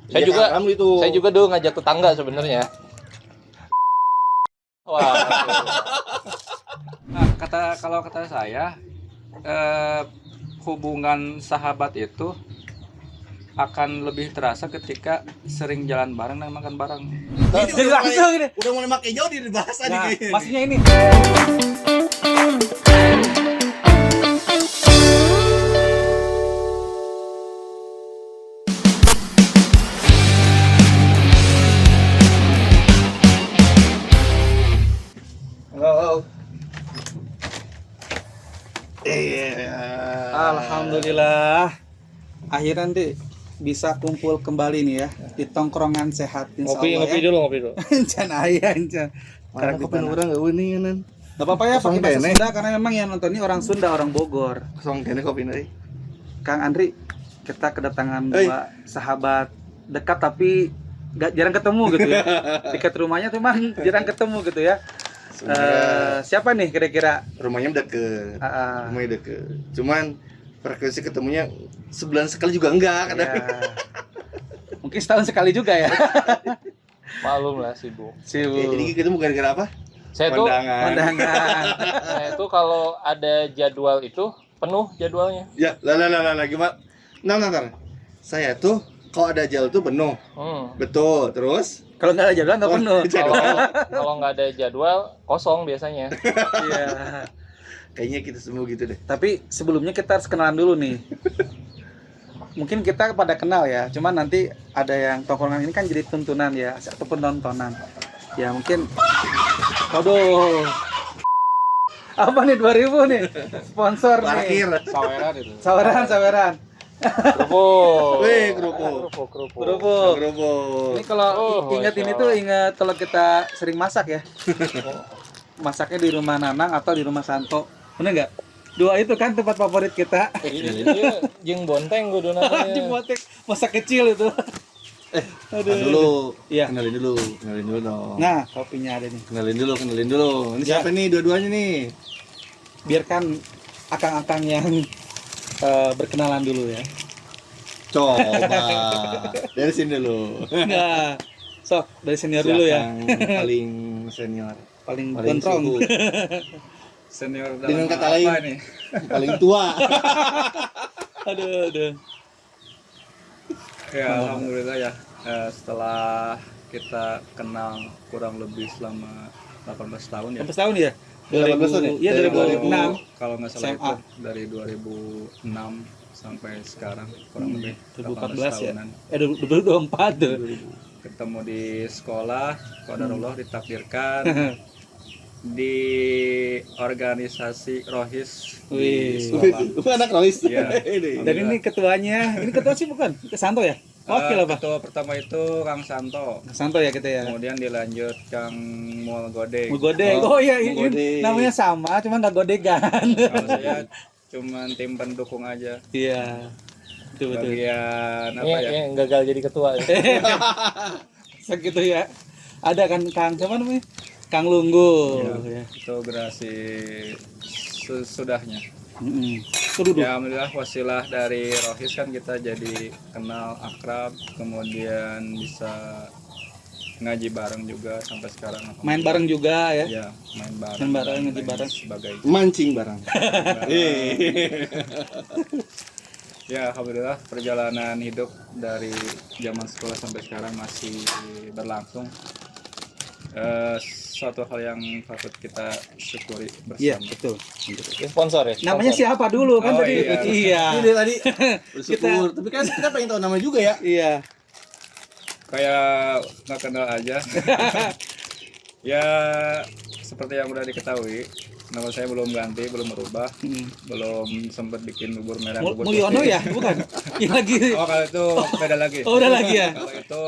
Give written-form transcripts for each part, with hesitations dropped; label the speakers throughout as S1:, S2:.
S1: Saya juga dulu ngajak tetangga sebenarnya. Wah.
S2: Nah, kalau kata saya, hubungan sahabat itu akan lebih terasa ketika sering jalan bareng dan makan bareng.
S3: Jadi langsung ini. Udah mulai makin jauh di bahasa
S2: Nah,
S3: nih.
S2: maksudnya ini.
S3: Halo.
S4: Alhamdulillah. Akhirnya nanti bisa kumpul kembali nih ya di tongkrongan sehat
S1: Ngopi dulu.
S4: Encan ayah encan.
S3: Mana kopi orang enggak ini kan.
S4: Enggak apa-apa ya pakai bahasa
S3: kene.
S4: Sunda karena memang yang nonton ini orang Sunda, orang Bogor.
S3: Kosong kene kopi nih.
S4: Kang Andri, kita kedatangan dua sahabat dekat tapi jarang ketemu gitu ya. Dekat rumahnya tuh memang jarang ketemu gitu ya. Siapa nih kira-kira?
S3: Rumahnya deket.
S4: Ah,
S3: Rumahnya deket. Cuman frekuensi ketemunya sebulan sekali juga enggak kadang.
S4: ya. Mungkin setahun sekali juga ya.
S1: Malum lah sibuk.
S3: Ya, jadi ketemu gara-gara apa?
S1: Saya tuh
S4: Pandangan.
S1: kalau ada jadwal itu penuh jadwalnya.
S3: Ya, lah gimana? Nah. Saya tuh kalau ada jadwal tuh penuh. Betul. Terus
S4: Kalau nggak ada jadwal nggak penuh.
S1: Kalau nggak ada jadwal kosong biasanya.
S4: Iya.
S3: kayaknya kita semua gitu deh.
S4: Tapi sebelumnya kita harus kenalan dulu nih. Mungkin kita pada kenal ya, cuman nanti ada yang tongkrongan ini kan jadi tuntunan ya, ataupun nontonan. Ya mungkin, waduh, apa nih 2000 nih, sponsor nih.
S3: Terakhir.
S1: Saweran itu.
S4: Saweran.
S1: Kerupuk.
S3: Wih, kerupuk.
S4: Kerupuk.
S3: Kerupuk.
S4: Ini kalau ingat
S1: Masya
S4: ini tuh ingat kalau kita sering masak ya. Masaknya di rumah Nanang atau di rumah Santo. Bener nggak? Dua itu kan tempat favorit kita.
S1: Iya, jeung bonteng kudu namanya.
S4: Jempotek masa kecil itu.
S3: Aduh. Dulu.
S4: Iya.
S3: Kenalin dulu dong.
S4: Nah, kopinya ada nih.
S3: Kenalin dulu. Ini
S4: Ya.
S3: siapa nih dua-duanya nih?
S4: Biarkan akang-akang yang berkenalan dulu ya.
S3: Coba. Dari sini dulu.
S4: Nah, sok dari senior
S3: Si
S4: dulu ya.
S3: Akang paling senior.
S4: Paling
S3: Paling
S4: gondrong.
S3: suhu.
S2: Senior
S3: Dengan
S2: dalam
S3: kata
S2: apa
S3: lain.
S2: nih?
S3: Paling tua.
S4: Aduh.
S2: Ya, alhamdulillah ya. Setelah kita kenal kurang lebih selama 18 tahun ya.
S4: Berapa tahun ya?
S3: 18 tahun ya?
S4: Iya,
S3: Dari
S4: 2006.
S2: Kalau nggak salah
S4: SMA.
S2: itu dari 2006 sampai sekarang kurang lebih
S4: 2014 ya.
S2: tahunan.
S4: 2024 tuh.
S2: Ketemu di sekolah, qadarullah ditakdirkan di organisasi Rohis
S4: Wih.
S2: di sekolah.
S3: Anak Rois.
S2: Iya.
S4: Dan ini ketuanya, ini ketua sih bukan? Ke Santo ya? Wakil apa?
S2: Ketua pertama itu Kang Santo.
S4: Santo ya kita ya.
S2: Kemudian dilanjut Kang Mual Godeng.
S4: Mau godeg. Oh iya, ini
S3: godeg.
S4: namanya sama, cuma nggak godegan.
S2: Kalau saya cuman tim pendukung aja.
S4: Iya. Betul.
S2: Bagian apa
S1: Ini
S2: ya?
S1: yang gagal jadi ketua.
S4: Segitu ya. Ada kan Kang siapa namanya? Kang Lunggu.
S2: Iya.
S4: Ya.
S2: Itu gerasi sesudahnya.
S4: Duduk.
S2: Ya alhamdulillah wasilah dari Rohis kan kita jadi kenal akrab, kemudian bisa ngaji bareng juga sampai sekarang.
S4: Main bareng juga ya.
S2: Ya, main bareng.
S4: Main bareng,
S2: dan
S4: ngaji
S2: lain
S4: bareng.
S2: Sebagai
S3: Mancing barang.
S2: ya alhamdulillah perjalanan hidup dari zaman sekolah sampai sekarang masih berlangsung. Suatu hal yang patut kita syukuri
S4: Iya,
S2: bersama.
S4: betul.
S1: Sponsor ya.
S4: Namanya siapa dulu kan
S2: Oh,
S4: tadi?
S2: iya.
S4: Iya.
S3: Ini tadi bersyukur. Tapi kan kita pengen tahu nama juga ya.
S4: Iya.
S2: Kayak nggak kenal aja. Ya seperti yang udah diketahui, nama saya belum ganti, belum berubah, belum sempat bikin bubur merah, bubur
S4: Mulyono
S2: putih.
S4: ya, bukan? Yang lagi.
S2: Oh kalau itu beda lagi.
S4: Oh, udah lagi ya.
S2: Kalau itu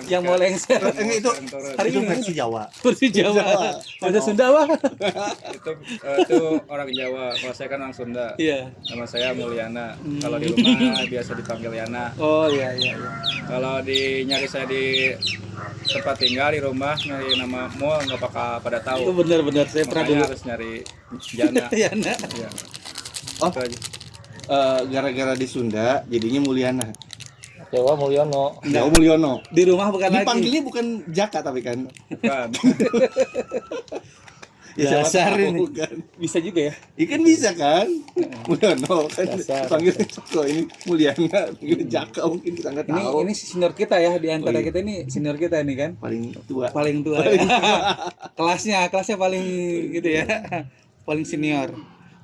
S4: Yang mau lengser.
S3: Itu
S2: turun.
S4: Hari
S3: itu
S4: ini.
S3: versi Jawa.
S4: Kursi Jawa. Bahasa Sunda apa?
S2: itu orang Jawa. Kalau saya kan orang Sunda.
S4: Iya.
S2: Nama saya Mulyana. Kalau di rumah biasa dipanggil Yana.
S4: Oh iya.
S2: Kalau nyari saya di tempat tinggal di rumah nyari nama Mul nggak pada
S4: Itu
S2: tahu.
S4: benar-benar saya pernah
S2: Makanya
S4: dulu.
S2: harus nyari Jana.
S4: Iya, nak.
S2: Ya.
S3: Oh.
S2: Itu aja.
S3: Gara-gara di Sunda jadinya Mulyana.
S1: Jawa Mulyono.
S3: Jawa Mulyono.
S4: Di rumah bukan lagi.
S3: Dipanggilnya bukan Jaka tapi kan.
S2: Bukan.
S3: Ya,
S4: Dasar
S3: siapa tahu
S4: ini.
S3: bukan.
S4: Bisa juga ya.
S3: Ikan bisa kan? Mulyono kan
S4: Dasar.
S3: panggil kok ini Mulyana, panggil Jaka mungkin kita nggak tahu.
S4: Ini senior kita ya, di antara
S3: Oh, iya.
S4: kita ini senior kita ini kan.
S3: paling tua.
S4: Paling tua. Ya. kelasnya paling gitu ya. Paling senior.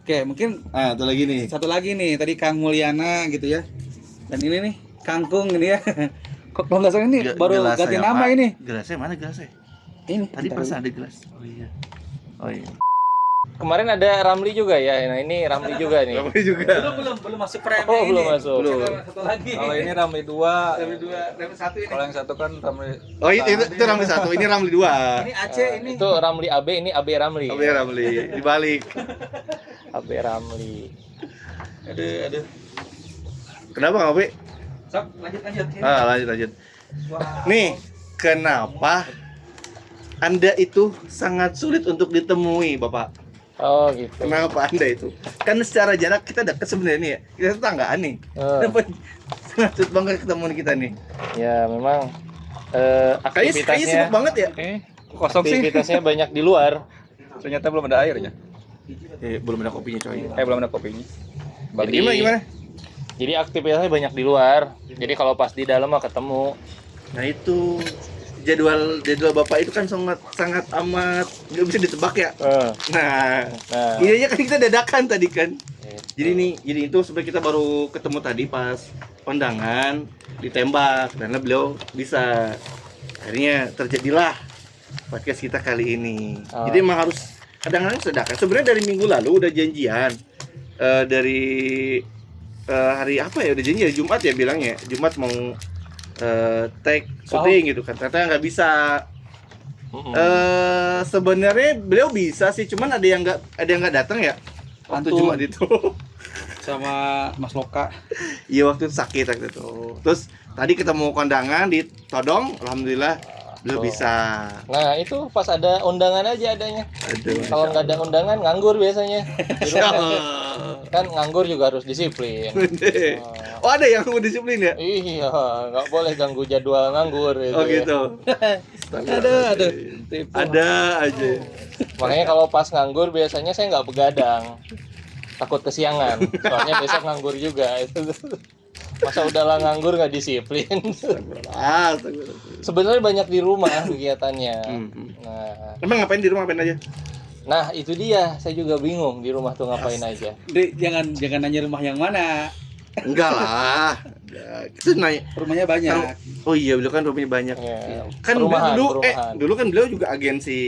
S4: Oke, mungkin
S3: Ah, itu lagi nih.
S4: satu lagi nih, tadi Kang Mulyana gitu ya. Dan ini nih Kangkung ini ya. Kok kalau nggak salah ini baru ganti nama ini.
S3: Gelasnya mana gelasnya?
S4: Ini
S3: Tadi
S4: bentar
S3: pas
S4: dulu.
S3: ada gelas. Oh iya. Oh iya.
S1: Kemarin ada Ramli juga ya. Nah, ini Ramli juga nih.
S3: Ramli juga.
S4: belum masuk frame
S1: Oh, belum masuk.
S3: Belum.
S4: Satu lagi.
S2: Kalau ini Ramli 2,
S4: Ramli 2, Ramli 1 ini.
S2: kalau yang satu kan Ramli.
S3: Oh itu Ramli 1, ini Ramli 2.
S4: Ini Aceh ini.
S1: Itu Ramli AB, ini AB Ramli.
S3: Oh iya Ramli, dibalik.
S1: AB Ramli.
S4: Aduh.
S3: Kenapa nggak, Be?
S4: Sok, lanjut. Ini.
S3: Lanjut. Nih, kenapa Anda itu sangat sulit untuk ditemui, Bapak?
S1: Oh gitu.
S3: Kenapa Anda itu? Kan secara jarak kita dekat sebenarnya nih ya. Kita tetanggaan nih. Kenapa sangat sulit banget ketemu kita nih?
S1: Ya memang
S3: Kayaknya sibuk banget ya.
S2: Kosong sih.
S1: aktivitasnya banyak di luar.
S2: Ternyata belum ada airnya.
S3: Belum ada kopinya, coy.
S2: Belum ada kopinya.
S1: Jadi
S3: Gimana?
S1: Jadi aktivitasnya banyak di luar. Jadi kalau pas di dalam mah ketemu.
S3: Nah itu jadwal Bapak itu kan sangat amat nggak bisa ditebak ya. Nah,
S1: Nah,
S3: ini aja kan kita dadakan tadi kan.
S1: gitu.
S3: Jadi itu sebenarnya kita baru ketemu tadi pas kondangan ditembak dan beliau bisa. Akhirnya terjadilah podcast kita kali ini.
S1: Oh.
S3: Jadi emang harus kadang-kadang sedangkan sebenarnya dari minggu lalu udah janjian dari hari apa ya, udah janji hari Jumat ya bilangnya. Jumat mau take syuting gitu kan. Ternyata nggak bisa. Sebenarnya beliau bisa sih, cuman ada yang nggak datang ya waktu
S4: Antum.
S3: Jumat itu.
S4: Sama Mas Loka.
S3: Iya waktu itu sakit waktu itu. Terus tadi ketemu kondangan di Todong, alhamdulillah beliau
S1: Oh.
S3: bisa.
S1: Nah itu pas ada undangan aja adanya.
S3: Aduh.
S1: Kalau nggak ada undangan nganggur biasanya. Di
S3: Masya
S1: rumah.
S3: Allah.
S1: Kan nganggur juga harus disiplin.
S3: Oh ada yang mau disiplin ya?
S1: Iya, nggak boleh ganggu jadwal nganggur gitu.
S3: Oh
S1: ya.
S3: gitu.
S4: Ada.
S3: Ada aja.
S1: Makanya kalau pas nganggur biasanya saya nggak begadang. Takut kesiangan. Soalnya besok nganggur juga itu. Masa udahlah nganggur nggak disiplin.
S3: Astagfirullah.
S1: Sebenarnya banyak di rumah kegiatannya.
S3: Hmm.
S1: Nah,
S3: Emang ngapain di rumah, ngapain aja?
S1: nah itu dia. Saya juga bingung di rumah tuh ngapain aja.
S4: Jangan nanya rumah yang mana.
S3: Enggak lah. Ya, kita nanya.
S4: Rumahnya banyak.
S3: Oh iya, beliau kan rumahnya banyak.
S1: Ya,
S3: Kan
S1: perumahan,
S3: dulu
S1: perumahan.
S3: dulu kan beliau juga agensi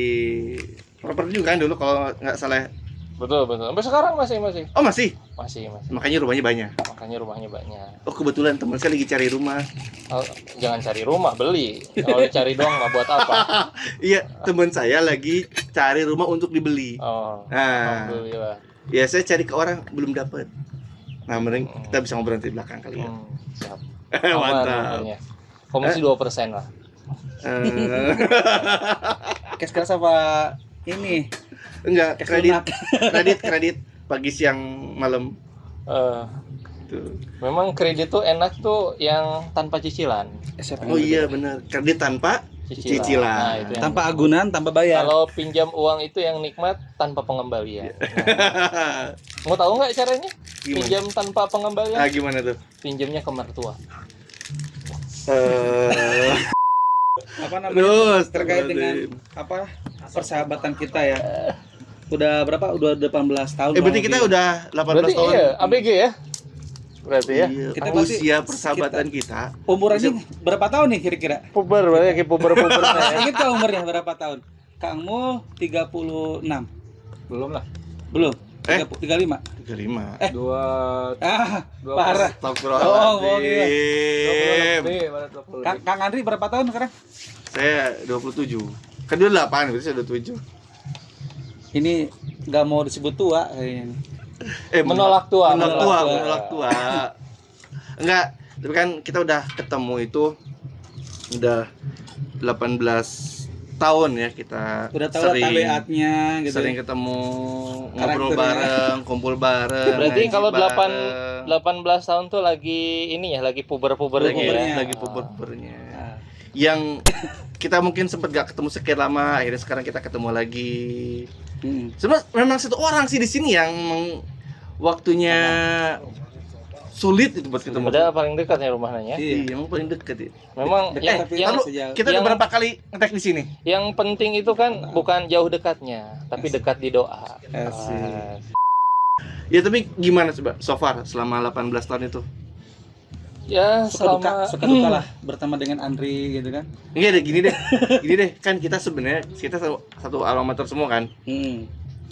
S3: properti juga kan dulu kalau nggak salah.
S1: Betul. Sampai sekarang masih.
S3: Oh masih.
S1: Masih.
S3: Makanya rumahnya banyak.
S1: Makanya rumahnya banyak.
S3: Oh kebetulan teman saya lagi cari rumah.
S1: Oh, jangan cari rumah, beli. Kalau cari doang mah buat apa?
S3: Iya, teman saya lagi cari rumah untuk dibeli.
S1: Oh,
S3: Nah,
S1: alhamdulillah.
S3: ya saya cari ke orang belum dapat. Nah, mending kita bisa ngobrol di belakang kali ya.
S1: Siap. Aman
S3: Mantap.
S1: pokoknya. Komisi 2% lah.
S3: Eh,
S4: Kes-kes apa ini?
S3: enggak,
S4: Kes
S3: kredit pagi siang malam.
S1: Eh,
S3: Tuh.
S1: memang kredit tuh enak tuh yang tanpa cicilan.
S3: Oh iya benar, kredit tanpa cicilan.
S1: Nah, itu yang-
S4: Tanpa agunan, tanpa bayar.
S1: Kalau pinjam uang itu yang nikmat tanpa pengembalian. Nah, mau tahu nggak caranya?
S3: Gimana?
S1: Pinjam tanpa pengembalian?
S3: Ah gimana tuh?
S1: Pinjamnya ke mertua.
S4: Apa namanya?
S3: Terus
S4: Terkait dengan apa? Persahabatan kita ya. Udah berapa? Udah 18 tahun.
S3: berarti
S4: kurang
S3: kita
S4: lebih.
S3: udah 18
S1: Berarti
S3: tahun.
S1: iya, ABG ya? Berarti ya?
S3: Iya,
S4: Kita berarti
S3: usia persahabatan kita.
S4: Umurannya berapa tahun nih kira-kira?
S1: Puber, berarti kayak puber-puber ya.
S4: Ingat gak umurnya berapa tahun? Kang Mul 36.
S2: Belum lah.
S4: Belum. 35.
S3: 35.
S2: Dua
S4: Parah.
S3: Astagfirullahaladzim.
S4: Kang Andri berapa tahun sekarang?
S3: Saya 27. Kan dia 8, berarti saya 27.
S4: Ini nggak mau disebut tua kayaknya.
S1: Menolak tua.
S3: Menolak tua. Enggak, tapi kan kita udah ketemu itu udah 18 tahun ya kita.
S4: Udah tahu lah tabiatnya gitu.
S3: Sering ketemu, ngobrol
S4: Karakternya.
S3: bareng, kumpul bareng.
S1: Berarti
S3: ngaji
S1: kalau
S3: bareng.
S1: 18 tahun tuh lagi ini ya, lagi puber-pubernya ya.
S3: Lagi puber-pubernya. Yang kita mungkin sempat gak ketemu sekian lama, akhirnya sekarang kita ketemu lagi. Sebenarnya memang satu orang sih di sini yang waktunya sulit itu buat ketemu.
S1: Padahal paling dekat ya rumahnya.
S3: Iya, emang paling dekat ya.
S1: Memang yang,
S4: tapi
S1: yang,
S4: sejauh.
S3: Kita udah
S1: yang-
S3: berapa kali ngetek di sini?
S1: yang penting itu kan bukan jauh dekatnya, tapi dekat di doa.
S4: Asik.
S3: Ya tapi gimana coba so far selama 18 tahun itu?
S1: Ya
S4: Suka
S1: selama
S4: duka lah bertemu dengan Andri gitu kan.
S3: Iya deh, gini deh, kan kita sebenarnya kita satu alma mater semua kan,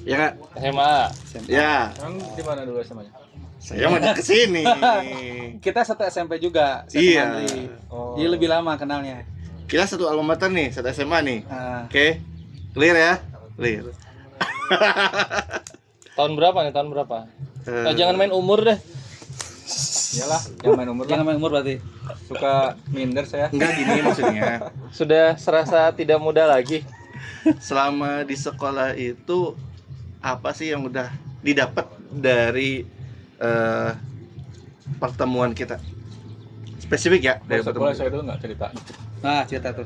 S3: ya nggak?
S1: SMA.
S3: Ya,
S2: Emang di mana dulu SMA-nya?
S3: saya mau kesini.
S4: Kita satu SMP juga, sama
S3: Iya.
S4: Andri.
S2: Oh.
S4: Dia lebih lama kenalnya.
S3: Kita satu alma mater nih, satu SMA nih.
S4: Ah,
S3: Oke, clear ya, clear.
S1: Tahun berapa nih? Tahun berapa? Jangan main umur deh.
S2: Iyalah, yang main umur
S4: jangan
S2: lah.
S4: main umur berarti.
S2: Suka minder saya.
S3: Enggak gini maksudnya.
S1: Sudah serasa tidak muda lagi.
S3: Selama di sekolah itu apa sih yang udah didapat dari pertemuan kita? Spesifik ya dari
S2: Boleh
S3: pertemuan.
S2: saya dulu nggak cerita?
S4: Nah, cerita tuh.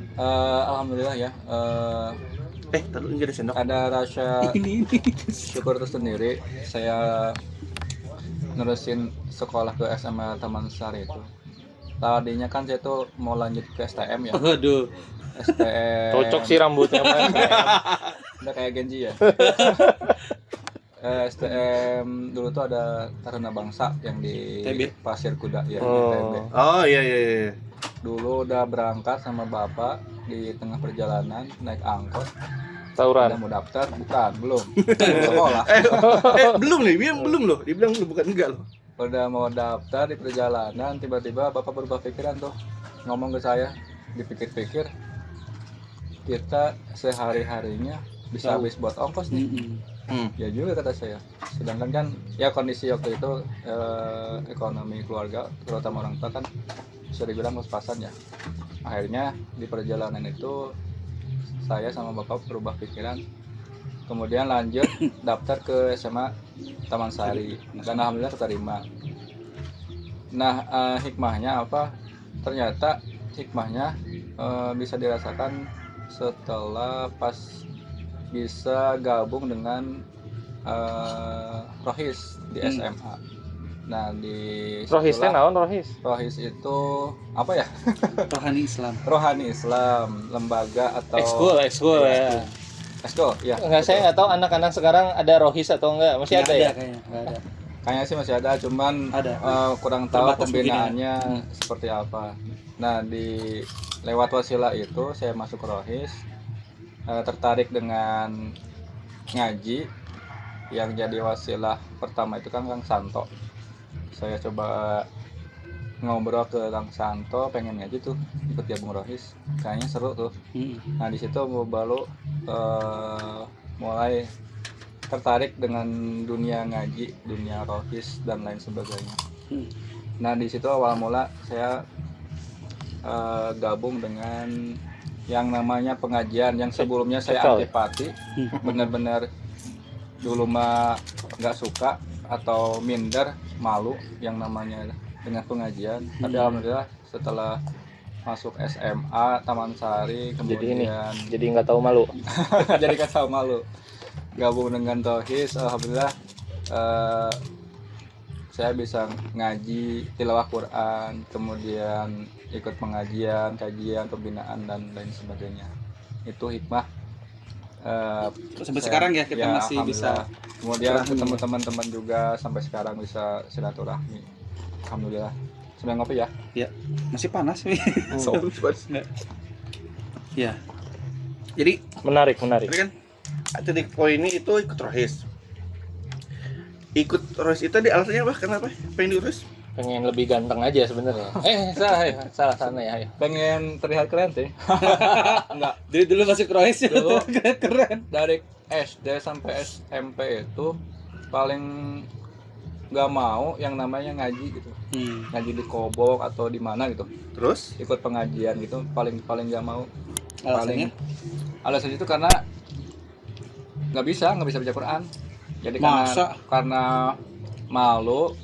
S2: Alhamdulillah ya.
S3: Tadi enggak ada sendok.
S2: Ada rasa
S4: Ini.
S2: syukur tersendiri saya nerusin sekolah ke SMA Taman Sari itu. Tadinya kan saya tuh mau lanjut ke STM ya.
S4: Waduh.
S2: STM.
S1: Cocok sih rambutnya Mas.
S2: Udah kayak Genji ya. STM dulu tuh ada Taruna Bangsa yang di
S4: TB.
S2: Pasir Kuda ya, di
S1: Oh.
S2: TB.
S3: Oh iya.
S2: Dulu udah berangkat sama bapak di tengah perjalanan naik angkot. Udah
S1: Tauran.
S2: mau daftar? Bukan, belum. Sekolah.
S3: Belum nih, belum loh. Dibilang belum, bukan enggak loh.
S2: Udah mau daftar di perjalanan, tiba-tiba bapak berubah pikiran tuh, ngomong ke saya, dipikir-pikir, kita sehari-harinya bisa habis buat ongkos nih. Ya juga kata saya. Sedangkan kan ya kondisi waktu itu ekonomi keluarga, terutama orang tua kan bisa dibilang pas-pasan ya. Akhirnya di perjalanan itu saya sama bapak berubah pikiran. Kemudian lanjut daftar ke SMA Taman Sari dan alhamdulillah keterima. Nah, hikmahnya apa? Ternyata hikmahnya bisa dirasakan setelah pas bisa gabung dengan Rohis di SMA. Nah, di
S1: Rohisnya naon Rohis?
S2: Rohis itu apa ya?
S4: Rohani Islam.
S2: Rohani Islam, lembaga atau
S1: Ekskul ya.
S2: Ekskul, ya.
S1: Enggak, saya nggak tahu anak-anak sekarang ada Rohis atau enggak. Masih
S4: Nggak
S1: ada ya?
S4: kayaknya, nggak ada.
S2: Kayaknya sih masih ada, cuman
S4: Ada.
S2: kurang tahu
S4: Terbatas
S2: pembinaannya seperti apa. Nah, di lewat wasilah itu saya masuk ke Rohis, tertarik dengan ngaji. Yang jadi wasilah pertama itu kan Kang Santo. Saya coba ngobrol ke Kang Santo, pengen ngaji tuh, ikut gabung Rohis, kayaknya seru tuh. Nah, di situ baru mulai tertarik dengan dunia ngaji, dunia Rohis dan lain sebagainya. Nah, di situ awal mula saya gabung dengan yang namanya pengajian yang sebelumnya saya
S1: Betul.
S2: antipati, benar-benar dulu mah nggak suka atau minder, malu yang namanya dengan pengajian. Tapi alhamdulillah setelah masuk SMA Taman Sari, kemudian
S1: Jadi nggak tahu malu.
S2: jadi kata malu gabung dengan Rohis, alhamdulillah saya bisa ngaji, tilawah Quran, kemudian ikut pengajian, kajian, pembinaan dan lain sebagainya. Itu hikmah.
S4: Sampai sekarang ya kita masih bisa.
S2: alhamdulillah. Kemudian ketemu teman-teman juga sampai sekarang bisa silaturahmi. Alhamdulillah. Sambil ngopi ya.
S4: Masih panas nih. Ya.
S3: Jadi
S1: Menarik.
S3: tadi kan titik poinnya itu ikut Rohis. Ikut Rohis itu di alasannya apa? Kenapa? Pengen diurus?
S1: Pengen lebih ganteng aja sebenarnya. Salah sana ya.
S2: Pengen terlihat keren sih. Enggak.
S4: Jadi dulu masih Rohis ya.
S2: Dulu.
S4: Keren.
S2: Dari SD sampai SMP itu paling nggak mau yang namanya ngaji gitu, ngaji di Kobok atau di mana gitu,
S3: Terus?
S2: ikut pengajian gitu, paling nggak mau.
S4: Alasannya?
S2: Alasannya itu karena nggak bisa baca Quran, jadi
S4: Masa?
S2: karena malu,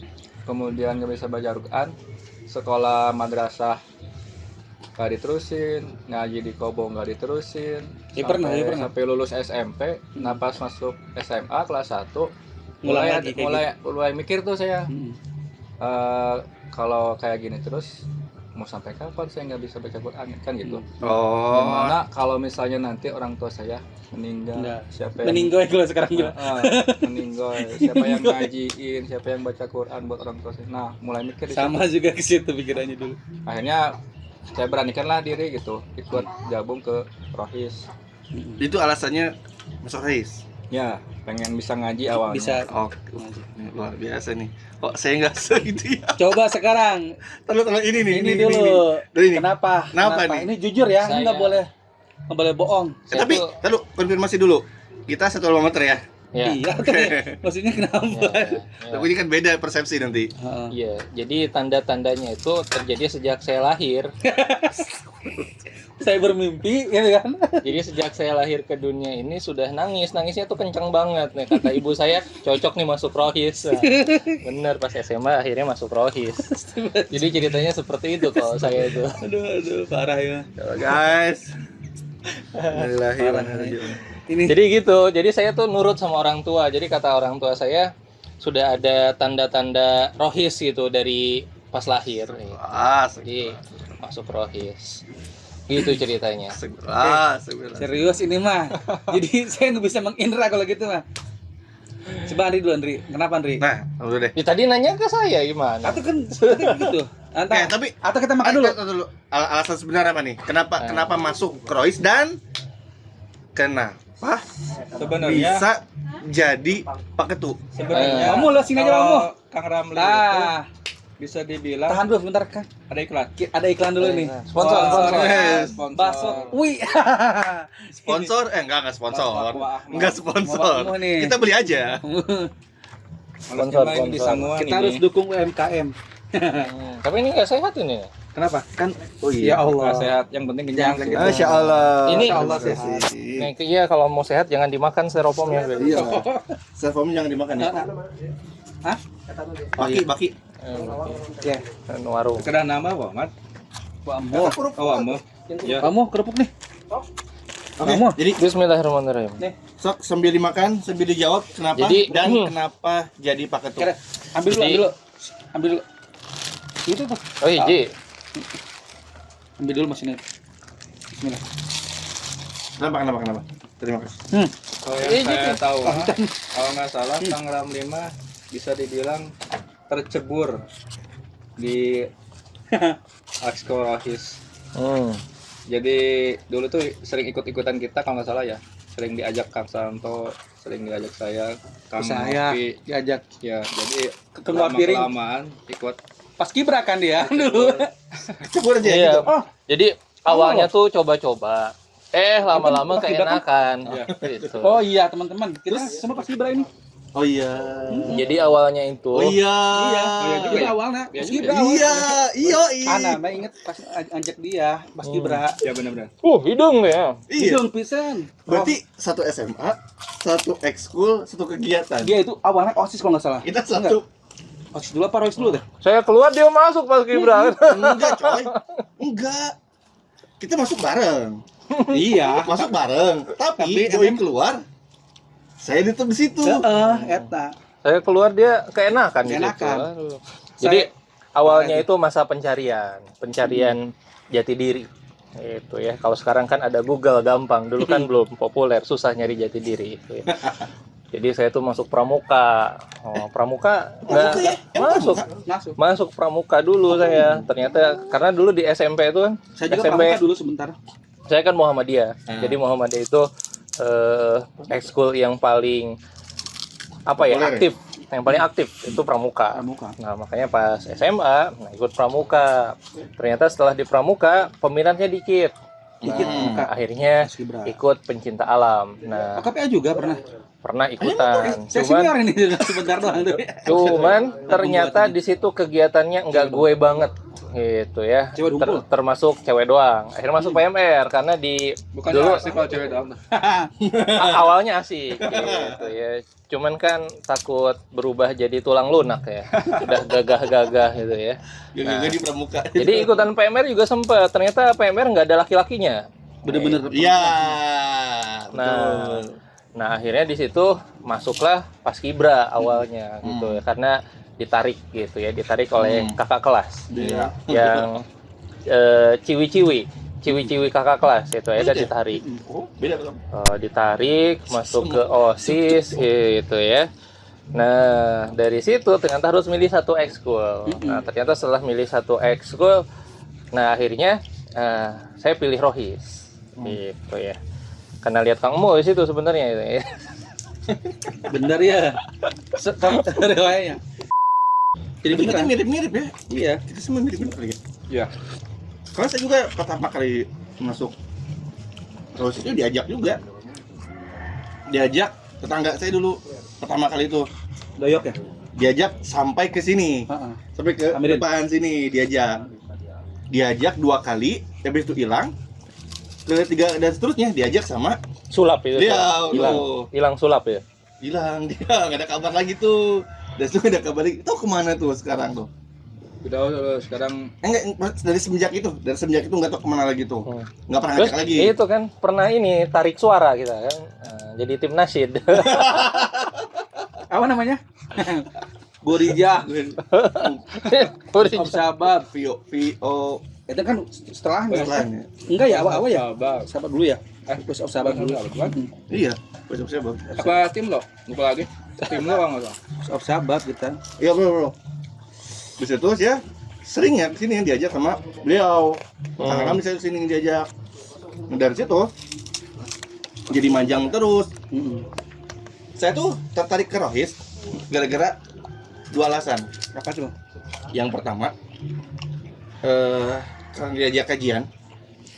S2: kemudian nggak bisa baca Quran, sekolah madrasah nggak diterusin, ngaji di Kobo nggak diterusin,
S4: Ya, pernah.
S2: sampai lulus SMP. Nah pas masuk SMA kelas 1
S4: Ngulang lagi kayak
S2: mulai mikir tuh saya,
S4: Hmm.
S2: kalau kayak gini terus mau sampai kapan saya nggak bisa baca Quran kan gitu.
S3: Oh.
S2: Gimana kalau misalnya nanti orang tua saya meninggal,
S4: Enggak.
S2: siapa yang
S4: Meninggoy kalau sekarang bilang.
S2: meninggal, siapa yang ngajiin, siapa yang baca Quran buat orang tua saya. Nah mulai mikir di situ.
S4: Sama juga ke situ pikirannya dulu.
S2: Akhirnya saya beranikanlah diri gitu, ikut gabung ke Rohis.
S3: Itu alasannya masuk race.
S2: Ya pengen bisa ngaji awalnya.
S4: Bisa.
S3: Oh, luar biasa nih. Kok saya nggak segitu ya?
S4: Coba sekarang
S3: Terus ini nih,
S4: ini dulu.
S3: Ini.
S4: Kenapa?
S3: Kenapa nih?
S4: Ini jujur ya,
S1: Saya-
S4: nggak boleh bohong.
S1: Saya
S3: Tapi,
S1: tuh-
S3: lalu konfirmasi dulu. Kita 1 km ya.
S1: Ya.
S4: Iya, maksudnya kenapa?
S3: Tapi ini kan beda persepsi nanti.
S4: Heeh.
S1: Iya, jadi tanda-tandanya itu terjadi sejak saya lahir.
S4: Saya bermimpi, gitu kan?
S1: Jadi sejak saya lahir ke dunia ini sudah nangis, nangisnya tuh kenceng banget nih. Kata ibu saya, cocok nih masuk Rohis. Nah, bener pas SMA akhirnya masuk Rohis. Jadi ceritanya seperti itu kalau saya itu.
S4: Aduh, parah ya.
S3: Guys. Bismillahirrahmanirrahim.
S4: Ini
S1: Jadi gitu, jadi saya tuh nurut sama orang tua. Jadi kata orang tua saya sudah ada tanda-tanda Rohis gitu dari pas lahir.
S3: Ah,
S1: Jadi masuk Rohis. Gitu ceritanya.
S4: serius ini mah. Jadi saya nggak bisa mengindra kalau gitu mah. Coba Andri dulu, Andri. Kenapa Andri?
S3: Nah, udah deh.
S1: Ya, tadi nanya ke saya gimana?
S4: Atau kan gitu.
S3: Tapi
S4: Atau kita makan dulu.
S3: dulu. Alasan sebenarnya apa nih? Kenapa masuk Krois dan kenapa
S2: Sebenarnya
S3: bisa jadi Pak Ketu?
S2: sebenarnya
S4: Kamu lah sini aja kamu.
S2: kalau Kang Ramli itu
S4: Nah,
S2: bisa dibilang
S4: tahan dulu sebentar kan.
S2: ada iklan.
S4: Ada iklan dulu nih.
S1: Sponsor.
S2: Sponsor.
S4: Bakso. Wih.
S3: Sponsor? Enggak sponsor.
S2: Wah,
S3: Enggak sponsor.
S4: Mau nih.
S3: Kita beli aja.
S2: Sponsor di Sanguan
S4: Kita
S2: ini.
S4: harus dukung UMKM.
S1: Tapi ini nggak sehat ini.
S4: Kenapa? Kan
S3: Oh
S4: ya Allah.
S2: Nggak sehat, yang penting kenyang
S4: Jangan
S2: gitu.
S3: Masya Allah.
S1: Ini
S3: Masya Allah
S4: sehat.
S3: sih.
S1: Nih, iya kalau mau sehat jangan dimakan styrofoamnya.
S3: Iya. Servomnya jangan dimakan ya.
S4: Hah?
S3: Baki.
S4: Ya.
S1: Warung.
S2: Sekedar nama apa, Mat?
S4: Kamu.
S2: Oh, Amo. Ya.
S4: Kamu kerupuk nih.
S3: Oke,
S4: Kamu.
S3: jadi
S1: Bismillahirrahmanirrahim.
S3: sok sambil dimakan, sambil dijawab kenapa
S1: Jadi,
S3: dan kenapa jadi Pak Ketu.
S4: Kira, ambil dulu. Itu tuh.
S1: Oh iya, Ji.
S4: Ambil dulu mesinnya. Bismillah.
S3: Kenapa? Terima kasih.
S2: Kalau yang saya tahu, kalau nggak salah, Kang Ramli mah bisa dibilang tercebur di Exco Rohis. Jadi dulu tuh sering ikut-ikutan kita kalau nggak salah ya, sering diajak Kang Santo, sering diajak saya, Kang
S4: Saya
S2: Novi,
S4: diajak
S2: ya jadi
S4: keluar piring.
S2: kelamaan ikut.
S4: pas kibra kan dia dulu.
S3: Kecebur aja
S1: Iya.
S3: gitu.
S4: Oh,
S1: Jadi awalnya tuh coba-coba. Lama-lama
S4: Pas kibra
S1: keenakan.
S2: Iya.
S1: Gitu.
S4: oh iya teman-teman. Kita sama pas kibra ini.
S3: Oh iya.
S1: Jadi awalnya itu
S3: Oh iya.
S4: Iya.
S2: iya juga
S4: Kita
S2: ya?
S4: awalnya
S2: Iya
S4: pas
S2: juga
S4: kibra.
S3: Iya, iya.
S4: Ana, mbak inget pas ajak dia pas kibra.
S2: Ya benar-benar.
S1: hidung ya.
S3: Iya.
S4: Hidung pisan.
S3: Berarti satu SMA, satu ekskul, satu kegiatan.
S4: Dia itu awalnya OSIS kalau nggak salah.
S3: Kita satu.
S4: OSIS dulu apa ROIS dulu deh?
S1: Saya keluar dia masuk pas kibra.
S3: Enggak, coy. Enggak. Kita masuk bareng.
S4: Iya.
S3: Masuk bareng. Tapi join keluar. Saya ditutup di situ.
S4: Eta.
S1: Saya keluar dia keenakan di situ.
S4: Keenakan.
S1: Aduh. Jadi awalnya itu masa pencarian jati diri. Itu ya. Kalau sekarang kan ada Google gampang. Dulu kan belum populer, susah nyari jati diri. Itu ya. Jadi saya tuh masuk pramuka. Pramuka
S3: Pramuka ya?
S1: masuk. Masuk pramuka dulu saya. Ternyata karena dulu di SMP itu kan
S4: Saya juga
S1: SMP
S4: pramuka dulu sebentar.
S1: saya kan Muhammadiyah. Jadi Muhammadiyah itu ekskul yang paling
S3: Populer ya?
S1: aktif. Yang paling aktif itu pramuka.
S4: Pramuka.
S1: Nah, makanya pas SMA ikut pramuka. Ternyata setelah di pramuka peminatnya dikit.
S4: Dikit pramuka.
S1: Akhirnya
S4: Pas kibra.
S1: ikut pencinta alam. Nah,
S4: KPA juga pernah.
S1: pernah ikutan.
S4: Saya
S1: Cuman
S4: senior ini sebentar doang tuh.
S1: Cuman ternyata di situ kegiatannya nggak gue banget gitu ya.
S4: Cewek dungkul?
S1: Termasuk cewek doang. Akhirnya masuk PMR karena di
S2: Bukan
S1: dulu
S2: asik kalau cewek doang.
S1: awalnya asik gitu ya. Cuman kan takut berubah jadi tulang lunak ya. Udah gagah-gagah gitu ya.
S3: Gak di pramuka.
S1: Jadi ikutan PMR juga sempet. Ternyata PMR nggak ada laki-lakinya.
S4: Bener-bener.
S3: Iya.
S1: Nah akhirnya di situ masuklah Paskibra awalnya gitu ya, karena ditarik gitu ya, ditarik oleh kakak kelas
S3: Iya.
S1: yang ciwi-ciwi kakak kelas itu ya, dan ditarik.
S3: Oh, beda belum?
S1: Ditarik masuk ke OSIS gitu ya. Nah dari situ ternyata harus milih satu ekskul. Nah ternyata setelah milih satu ekskul, nah akhirnya saya pilih Rohis gitu ya. Karena lihat Kang Mo di situ sebenarnya itu ya.
S4: Bener ya. Riwayatnya. Jadi
S3: Tapi kita
S4: beneran.
S3: mirip-mirip ya.
S4: Iya.
S3: Kita semua mirip-mirip kali ya.
S2: Iya.
S3: Karena saya juga pertama kali masuk terus itu diajak juga. Diajak tetangga saya dulu pertama kali itu
S4: Doyok ya.
S3: diajak sampai ke sini.
S4: Heeh.
S3: Sampai ke
S4: Amirin.
S3: depan sini diajak 2 kali, habis itu hilang. Ketiga dan seterusnya diajak sama
S1: Sulap itu.
S3: Dia,
S1: Hilang sulap ya.
S3: hilang dia, nggak ada kabar lagi tuh. Dan itu nggak ada kabar lagi. Tahu kemana tuh sekarang tuh?
S2: Udah sekarang
S3: Enggak, dari semenjak itu nggak tahu kemana lagi tuh. Nggak pernah
S1: Terus
S3: ngajak lagi.
S1: itu kan pernah ini tarik suara kita kan. Jadi tim nasyid.
S4: Apa namanya? Gorija. Om Sahabat.
S3: Vio
S4: Itu kan setelahnya.
S3: setelahnya.
S4: Enggak ya, awal ya.
S2: sabar.
S4: Sahabat dulu ya. Terus Om Sahabat dulu.
S3: Iya, besok saya baru.
S2: Apa tim lo? Lupa lagi. Tim lo enggak salah.
S4: Om Sahabat kita.
S3: Iya bro. Bisa terus ya. Sering ya kesini yang diajak sama beliau. Karena kami saya kesini yang diajak. Nah, dari situ jadi manjang terus. Saya tuh tertarik ke Rohis gara-gara 2 alasan.
S4: Apa tuh?
S3: Yang pertama, karena diajak kajian,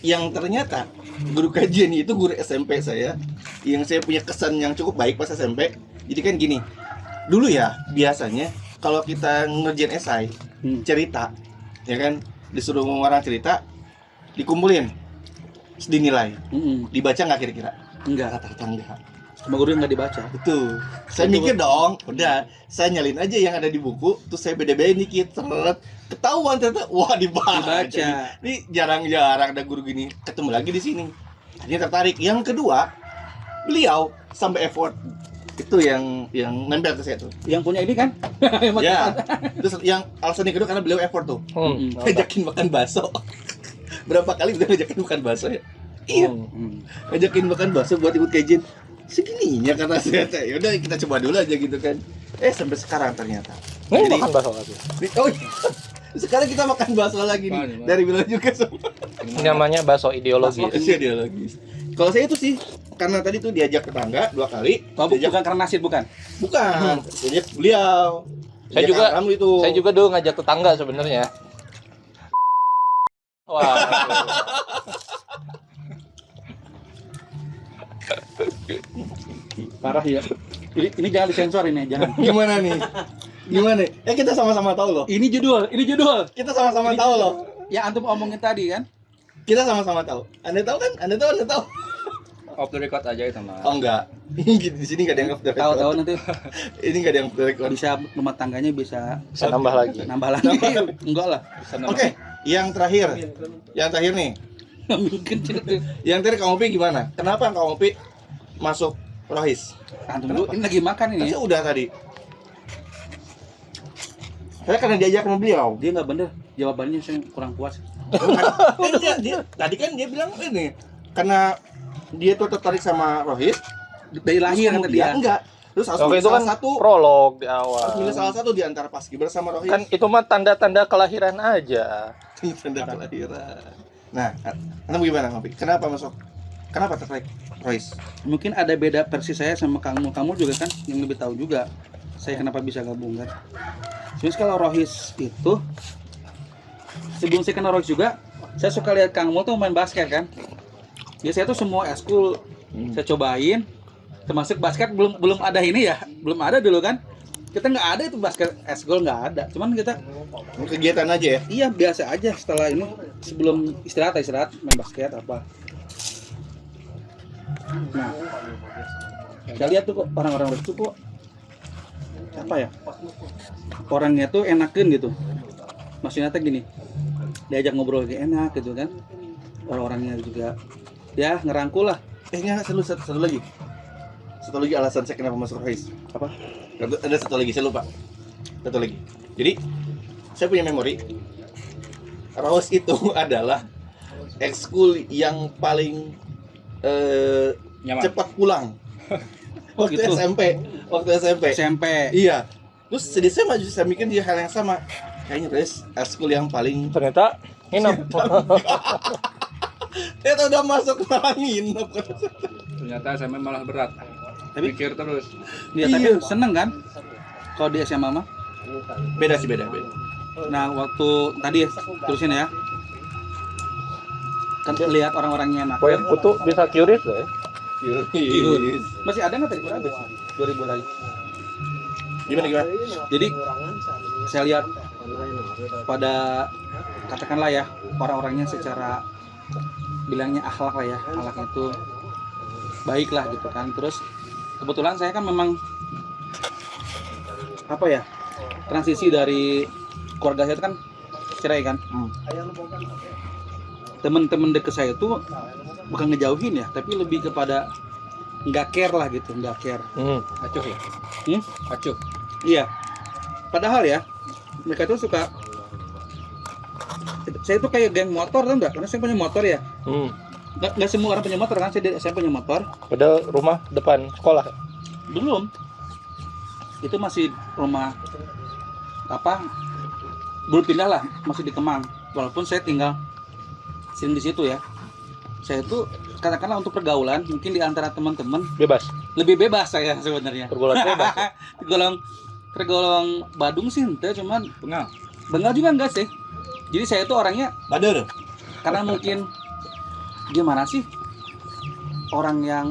S3: yang ternyata guru kajian itu guru SMP saya, yang saya punya kesan yang cukup baik pas SMP. Jadi kan gini, dulu ya biasanya kalau kita ngerjain esai, cerita, ya kan, disuruh orang cerita, dikumpulin, terus dinilai, dibaca nggak kira-kira?
S4: Enggak.
S3: Rata-rata enggak.
S4: Sama guru yang enggak dibaca.
S3: Betul. Saya mikir dong, udah saya nyalin aja yang ada di buku, terus saya beda-bedain dikit, ketahuan ternyata, wah dibaca. Ini jarang-jarang ada guru gini ketemu lagi di sini. Akhirnya tertarik. Yang kedua, beliau sampai effort itu yang nempel ke saya tuh.
S4: Yang punya ini kan?
S3: Ya. Terus yang alasan yang kedua karena beliau effort tuh. Ngajakin makan bakso. Berapa kali udah ngajakin makan bakso ya? Iya. Ngajakin makan bakso buat ikut kajian. Segininya kata saya, ya udah kita coba dulu aja gitu kan. Sampai sekarang ternyata.
S1: Ini makan bakso lagi.
S3: Oh iya. Sekarang kita makan bakso lagi nih. Dari bilang juga semua.
S1: Ini namanya bakso ideologis.
S3: Ideologis. Kalau saya itu sih karena tadi tuh diajak tetangga 2 kali.
S4: Bukan karena nasid bukan?
S3: Bukan. Diajak beliau.
S1: Saya
S3: Diajak
S1: juga
S3: kamu itu.
S1: Saya juga dulu ngajak tetangga sebenarnya. Wah.
S4: Parah ya. Ini jangan disensor ini, jangan.
S3: Gimana nih? Gimana? Kita sama-sama tahu loh.
S4: Ini judul.
S3: Kita sama-sama tahu loh.
S4: Yang antum omongin tadi kan?
S3: Kita sama-sama tahu. Anda tahu kan? Anda tahu.
S2: Off the record aja itu mah.
S3: Oh enggak. Di sini enggak ada yang off the record.
S4: Tahu-tahu nanti
S3: Ini enggak ada yang off the record.
S4: bisa rumah tangganya bisa
S1: Nambah lagi.
S4: nambah lagi. Enggak lah.
S3: Oke, yang terakhir. Yang terakhir nih.
S4: Mungkin tuh.
S3: Yang terakhir Kang Opi gimana? Kenapa Kang Opi masuk Rohis?
S4: Antum dulu ini lagi makan ini.
S3: Kan saya udah tadi. Saya karena diajak sama beliau.
S4: Dia nggak bener. Jawabannya saya kurang puas.
S3: Tadi kan dia bilang ini karena dia tuh tertarik sama Rohis
S4: Dari lahir kan dia.
S3: Enggak. Terus harus
S1: Oke,
S3: milih
S1: itu kan
S3: salah satu.
S1: prolog di
S3: Harus
S1: awal.
S3: milih salah satu di antara Paskibra sama Rohis.
S1: Kan itu mah tanda-tanda kelahiran aja.
S3: Tanda kelahiran. Nah, Anda gimana Ngopi? Kenapa masuk? Kenapa tertarik Rohis?
S4: Mungkin ada beda versi saya sama kamu juga kan yang lebih tahu juga. Saya kenapa bisa gabung kan? Terus kalau Rohis itu sebelum saya kenal Rohis juga, saya suka lihat Kang Mul tuh main basket kan. Ya saya tuh semua eskul saya cobain, termasuk basket belum ada ini ya, belum ada dulu kan. Kita nggak ada itu basket eskul, nggak ada. Cuman kita
S3: Kegiatan aja ya.
S4: iya biasa aja setelah ini, sebelum istirahat main basket apa. Nah, saya lihat tuh kok orang-orang itu kok apa ya, orangnya tuh enakin gitu. Maksudnya tuh gini, diajak ngobrol enak gitu kan, orang-orangnya juga ya ngerangkul lah.
S3: Enggak, satu lagi. Satu lagi alasan saya kenapa masuk Rohis.
S4: Apa?
S3: Ada satu lagi, saya lupa. Satu lagi. Jadi, saya punya memori. Rohis itu adalah ekskul yang paling
S2: Nyaman.
S3: cepat pulang. Waktu
S4: gitu.
S3: SMP.
S4: SMP.
S3: Iya. Terus sedih saya mikir dia hal yang sama. Kayaknya Rohis ekskul yang paling
S1: Ternyata nginep.
S3: ternyata udah masuk malah nginep.
S2: Ternyata SMA malah berat.
S4: Tapi-
S2: Pikir terus.
S4: Dia tapi seneng kan? Kalau di SMA mah.
S3: Beda sih, beda.
S4: Nah, waktu tadi terusin ya. Kan lihat orang-orangnya enak.
S1: Kue putu bisa curious loh ya.
S3: Yus.
S4: Masih ada nggak tadi? Kurang habis. 2000 lagi.
S3: Gimana?
S4: Jadi saya lihat pada katakanlah ya orang-orangnya secara bilangnya akhlak lah ya, akhlaknya itu baik lah gitu kan. Terus kebetulan saya kan memang apa ya, transisi dari keluarga saya itu kan cerai kan. Teman-teman deket saya tuh bukan ngejauhin ya, tapi lebih kepada nggak care lah gitu, nggak care.
S2: Acuh ya. Acuh.
S4: Iya. Padahal ya mereka tuh suka. Saya tuh kayak geng motor tuh enggak? Karena saya punya motor ya. Nggak semua orang punya motor kan. Saya punya motor.
S1: Padahal rumah depan sekolah.
S4: Belum. Itu masih rumah apa? Belum pindah lah, masih di Kemang. Walaupun saya tinggal sering di situ ya. Saya tuh katakanlah untuk pergaulan mungkin di antara teman-teman
S1: Bebas.
S4: lebih bebas saya sebenarnya.
S1: Pergaulan bebas.
S4: Tergolong Badung sih ente, cuman
S2: Bengal.
S4: Bengal juga enggak sih. Jadi saya tuh orangnya
S3: Bader.
S4: karena mungkin gimana sih, orang yang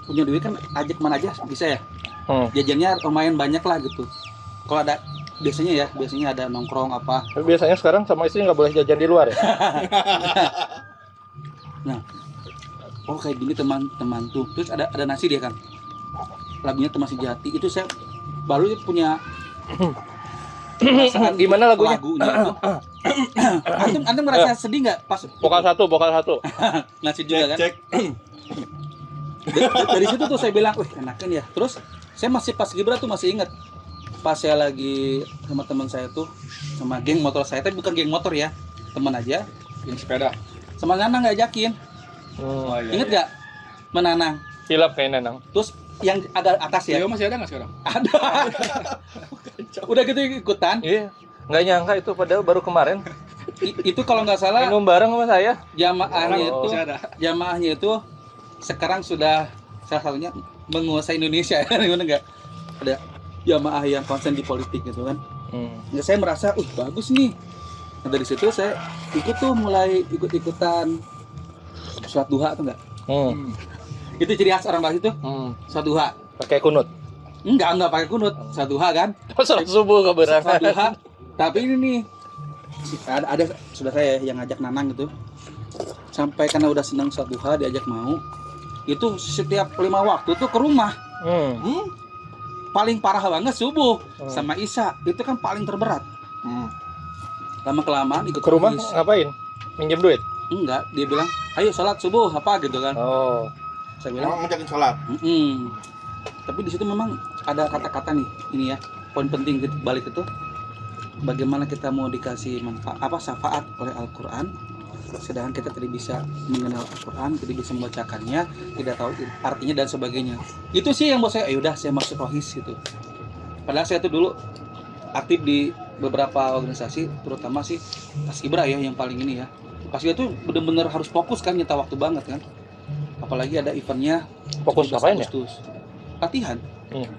S4: punya duit kan ajak mana aja bisa ya, jajannya lumayan banyak lah gitu. Kalau ada biasanya ada nongkrong apa.
S1: Tapi biasanya sekarang sama istri nggak boleh jajan di luar ya.
S4: Oh kayak gini teman-teman tuh, terus ada nasi dia kan, lagunya Teman Sejati itu saya baru punya perasaan
S1: Gimana lagunya?
S4: itu. Antum merasa sedih nggak pas
S1: Vokal satu.
S4: ngasih juga kan?
S3: Cek.
S4: Dari situ tuh saya bilang, wih enakan ya. Terus saya masih pas Gibra tuh masih ingat pas saya lagi sama teman saya tuh, sama geng motor saya, tapi bukan geng motor ya, teman aja,
S2: Geng sepeda.
S4: sama Nanang ngajakin.
S2: Oh, iya,
S4: Ingat
S2: iya.
S4: gak? Menanang.
S1: Hilap kayak Nanang.
S4: Terus yang agak atas ya.
S2: Leo masih ada nggak sekarang?
S4: Ada. Udah gitu ikutan.
S1: Iya. Nggak nyangka itu padahal baru kemarin
S4: Itu kalau nggak salah
S1: minum bareng sama saya.
S4: jamaahnya
S1: Oh.
S4: itu,
S2: Masih ada.
S4: jamaahnya itu sekarang sudah salah satunya menguasai Indonesia. Gimana nggak? Ada jamaah yang konsen di politik gitu kan. Ya saya merasa, bagus nih. Nah, dari situ saya mulai ikut-ikutan sholat duha atau enggak? Itu ciri khas orang Bali itu, sholat duha.
S1: Pakai kunut.
S4: Enggak pakai kunut, sholat duha kan?
S1: Sholat subuh
S4: Sholat
S1: keberangan.
S4: duha. Tapi ini nih, ada sudah saya yang ngajak Nanang gitu. Sampai karena udah senang sholat duha diajak mau. Itu setiap 5 waktu tuh ke rumah. Paling parah banget subuh sama Isya. Itu kan paling terberat. Lama-kelamaan ikut
S1: Ke rumah
S4: Rohis.
S1: ngapain? Minjem duit.
S4: Enggak, dia bilang, ayo sholat subuh apa gitu kan.
S1: Oh.
S4: Saya bilang,
S3: Orang ngajakin sholat.
S4: Tapi di situ memang ada kata-kata nih, ini ya, poin penting balik itu, bagaimana kita mau dikasih syafaat oleh Al-Quran, sedangkan kita tidak bisa mengenal Al-Quran, tidak bisa membacakannya, tidak tahu artinya dan sebagainya. Itu sih yang buat saya, udah saya masuk Rohis gitu. Padahal saya tuh dulu aktif di beberapa organisasi, terutama sih Paskibra ya yang paling ini ya. Paskibra tuh bener-bener harus fokus kan, nyita waktu banget kan. Apalagi ada eventnya.
S1: Fokus
S4: 17
S1: ngapain ya?
S4: Agustus. Latihan.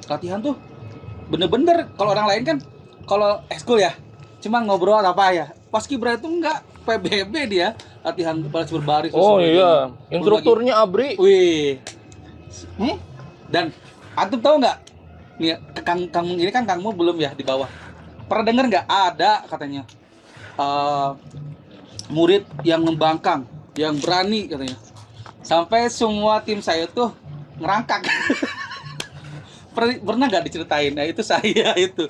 S4: Latihan tuh bener-bener kalau orang lain kan kalau ekskul ya cuma ngobrol apa ya. Paskibra itu enggak, PBB dia latihan baris berbaris.
S1: Oh
S4: sesuai
S1: iya,
S4: dengan-
S1: instrukturnya Abri.
S4: Wih, Dan antum tahu nggak? Nih, Kang ini kan Kangmu belum ya di bawah. Pernah dengar nggak ada katanya murid yang membangkang, yang berani katanya. Sampai semua tim saya tuh ngerangkak. Pernah nggak diceritain? Nah, itu saya itu.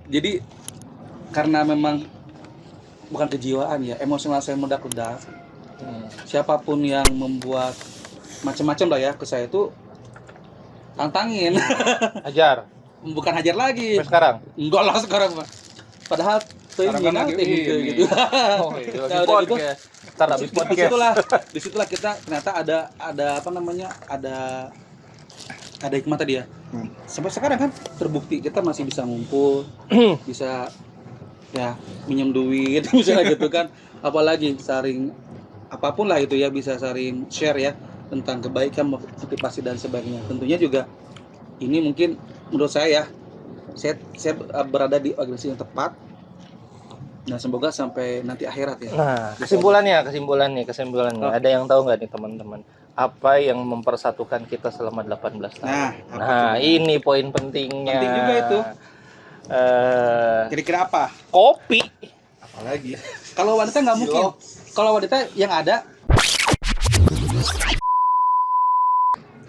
S4: Jadi karena memang bukan kejiwaan ya, emosional saya meledak-ledak. Siapapun yang membuat macam-macam lah ya ke saya itu tantangin.
S1: Ajar.
S4: Bukan hajar lagi.
S1: Sampai sekarang.
S4: Enggak lah sekarang mah. Padahal tuh
S2: Sekarang kan lagi
S4: gitu,
S2: ini.
S4: gitu.
S1: Oh, iya, lagi
S4: Nah, udah gitu,
S1: podcast. Ntar habis podcast.
S4: disitulah kita ternyata ada apa namanya, ada hikmah tadi ya. Sampai sekarang kan terbukti kita masih bisa ngumpul, bisa ya minjem duit misalnya gitu kan, apalagi saling apapun lah itu ya, bisa saling share ya tentang kebaikan, motivasi dan sebagainya. Tentunya juga ini mungkin menurut saya berada di organisasi yang tepat. Nah, semoga sampai nanti akhirat ya.
S1: Nah, kesimpulannya. Ada yang tahu nggak nih teman-teman? Apa yang mempersatukan kita selama 18 tahun? Nah, ini poin pentingnya.
S4: Penting juga itu. Kira-kira apa?
S1: Kopi.
S3: Apalagi
S4: Kalau wanita nggak mungkin. Kalau wanita yang ada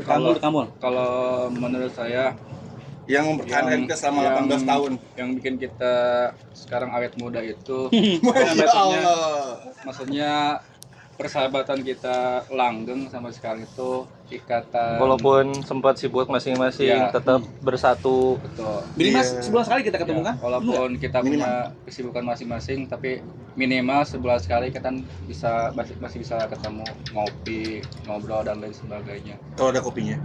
S4: kamu.
S2: Kalau menurut saya
S3: yang mempertahankan kita selama 18 tahun.
S2: Yang bikin kita sekarang awet muda itu
S3: Masya Allah.
S2: maksudnya persahabatan kita langgeng sampai sekarang itu ikatan.
S1: Walaupun sempat sibuk masing-masing,
S2: Ya.
S1: tetap bersatu.
S2: Betul.
S4: minimal
S3: Iya.
S4: sebulan sekali kita ketemu
S2: Ya,
S4: kan?
S2: walaupun kita
S3: Minimal.
S2: punya kesibukan masing-masing, tapi minimal sebulan sekali kita masih bisa ketemu, ngopi, ngobrol dan lain sebagainya.
S3: Kalau ada kopinya.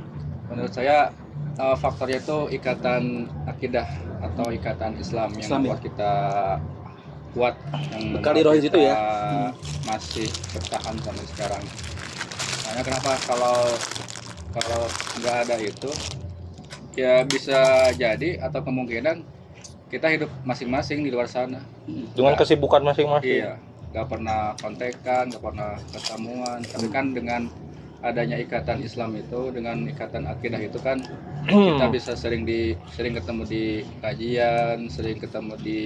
S2: Menurut saya faktornya itu ikatan akidah atau ikatan Islam yang
S4: Islam,
S2: membuat kita kuat, yang
S4: Bekal di
S2: membuat
S4: rohis itu
S2: kita
S4: ya.
S2: masih bertahan sampai sekarang. Makanya kenapa kalau nggak ada itu ya bisa jadi atau kemungkinan kita hidup masing-masing di luar sana.
S1: Dengan kesibukan masing-masing.
S2: Iya, nggak pernah kontekan, nggak pernah ketemuan. Tapi kan dengan adanya ikatan Islam itu, dengan ikatan akidah itu kan kita bisa sering ketemu di kajian, sering ketemu di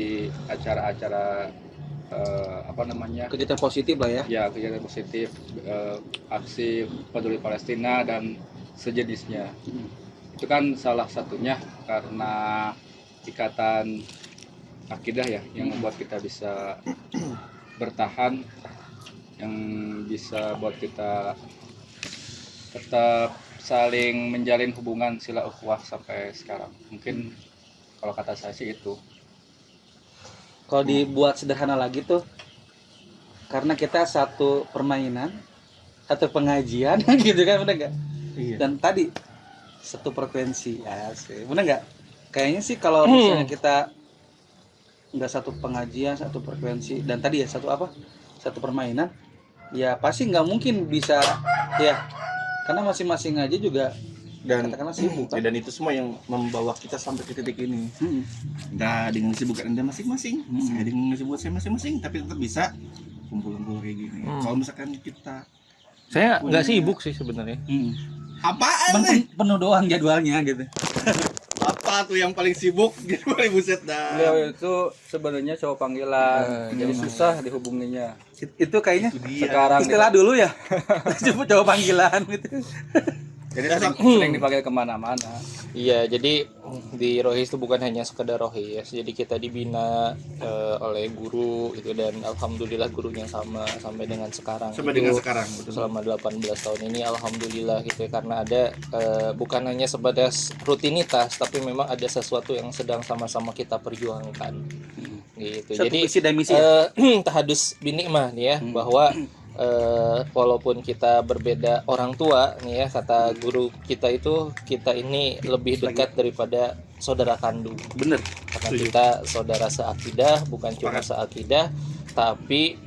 S2: acara-acara
S4: Kegiatan positif lah ya.
S2: ya kegiatan positif, aksi peduli Palestina dan sejenisnya. Itu kan salah satunya karena ikatan akidah ya yang membuat kita bisa bertahan, yang bisa buat kita tetap saling menjalin hubungan sila ukhuwah sampai sekarang. Mungkin kalau kata saya sih itu.
S4: Kalau dibuat sederhana lagi tuh, karena kita satu permainan, satu pengajian gitu kan, bener nggak?
S3: Iya.
S4: Dan tadi satu frekuensi, asik, bener nggak? Kayaknya sih kalau misalnya kita nggak satu pengajian, satu frekuensi, dan tadi ya satu permainan, ya pasti nggak mungkin bisa ya, karena masing-masing aja juga
S3: Dan
S4: katakanlah sibuk kan?
S3: dan itu semua yang membawa kita sampai ke titik ini. Anda dengan kesibukan Anda masing-masing, saya dengan kesibukan saya masing-masing, tapi tetap bisa kumpul-kumpul kayak gini. Kalau misalkan kita
S1: Saya nggak sibuk sih sebenarnya.
S3: apaan nih?
S4: Penuh doang jadwalnya gitu.
S3: Apa tuh yang paling sibuk? Gitu paling buset dah.
S2: Beliau itu sebenarnya cowok panggilan, jadi susah dihubunginya.
S4: Itu kayaknya
S2: Sekarang
S4: istilah dulu ya. Coba panggilan gitu.
S2: jadi sering dipanggil kemana-mana.
S1: Iya, jadi di Rohis itu bukan hanya sekedar Rohis. Jadi kita dibina oleh guru itu, dan alhamdulillah gurunya sama sampai dengan sekarang.
S3: Sampai
S1: Itu
S3: dengan sekarang, betul.
S1: selama 18 tahun ini alhamdulillah gitu ya, karena ada bukan hanya sebatas rutinitas, tapi memang ada sesuatu yang sedang sama-sama kita perjuangkan. Gitu.
S4: Satu
S1: Jadi
S4: visi dan misi ya?
S1: tahadus binikmah nih ya, bahwa walaupun kita berbeda orang tua nih ya, kata guru kita itu, kita ini lebih dekat daripada saudara kandung.
S4: Bener.
S1: Karena kita saudara seakidah, bukan cuma seakidah, tapi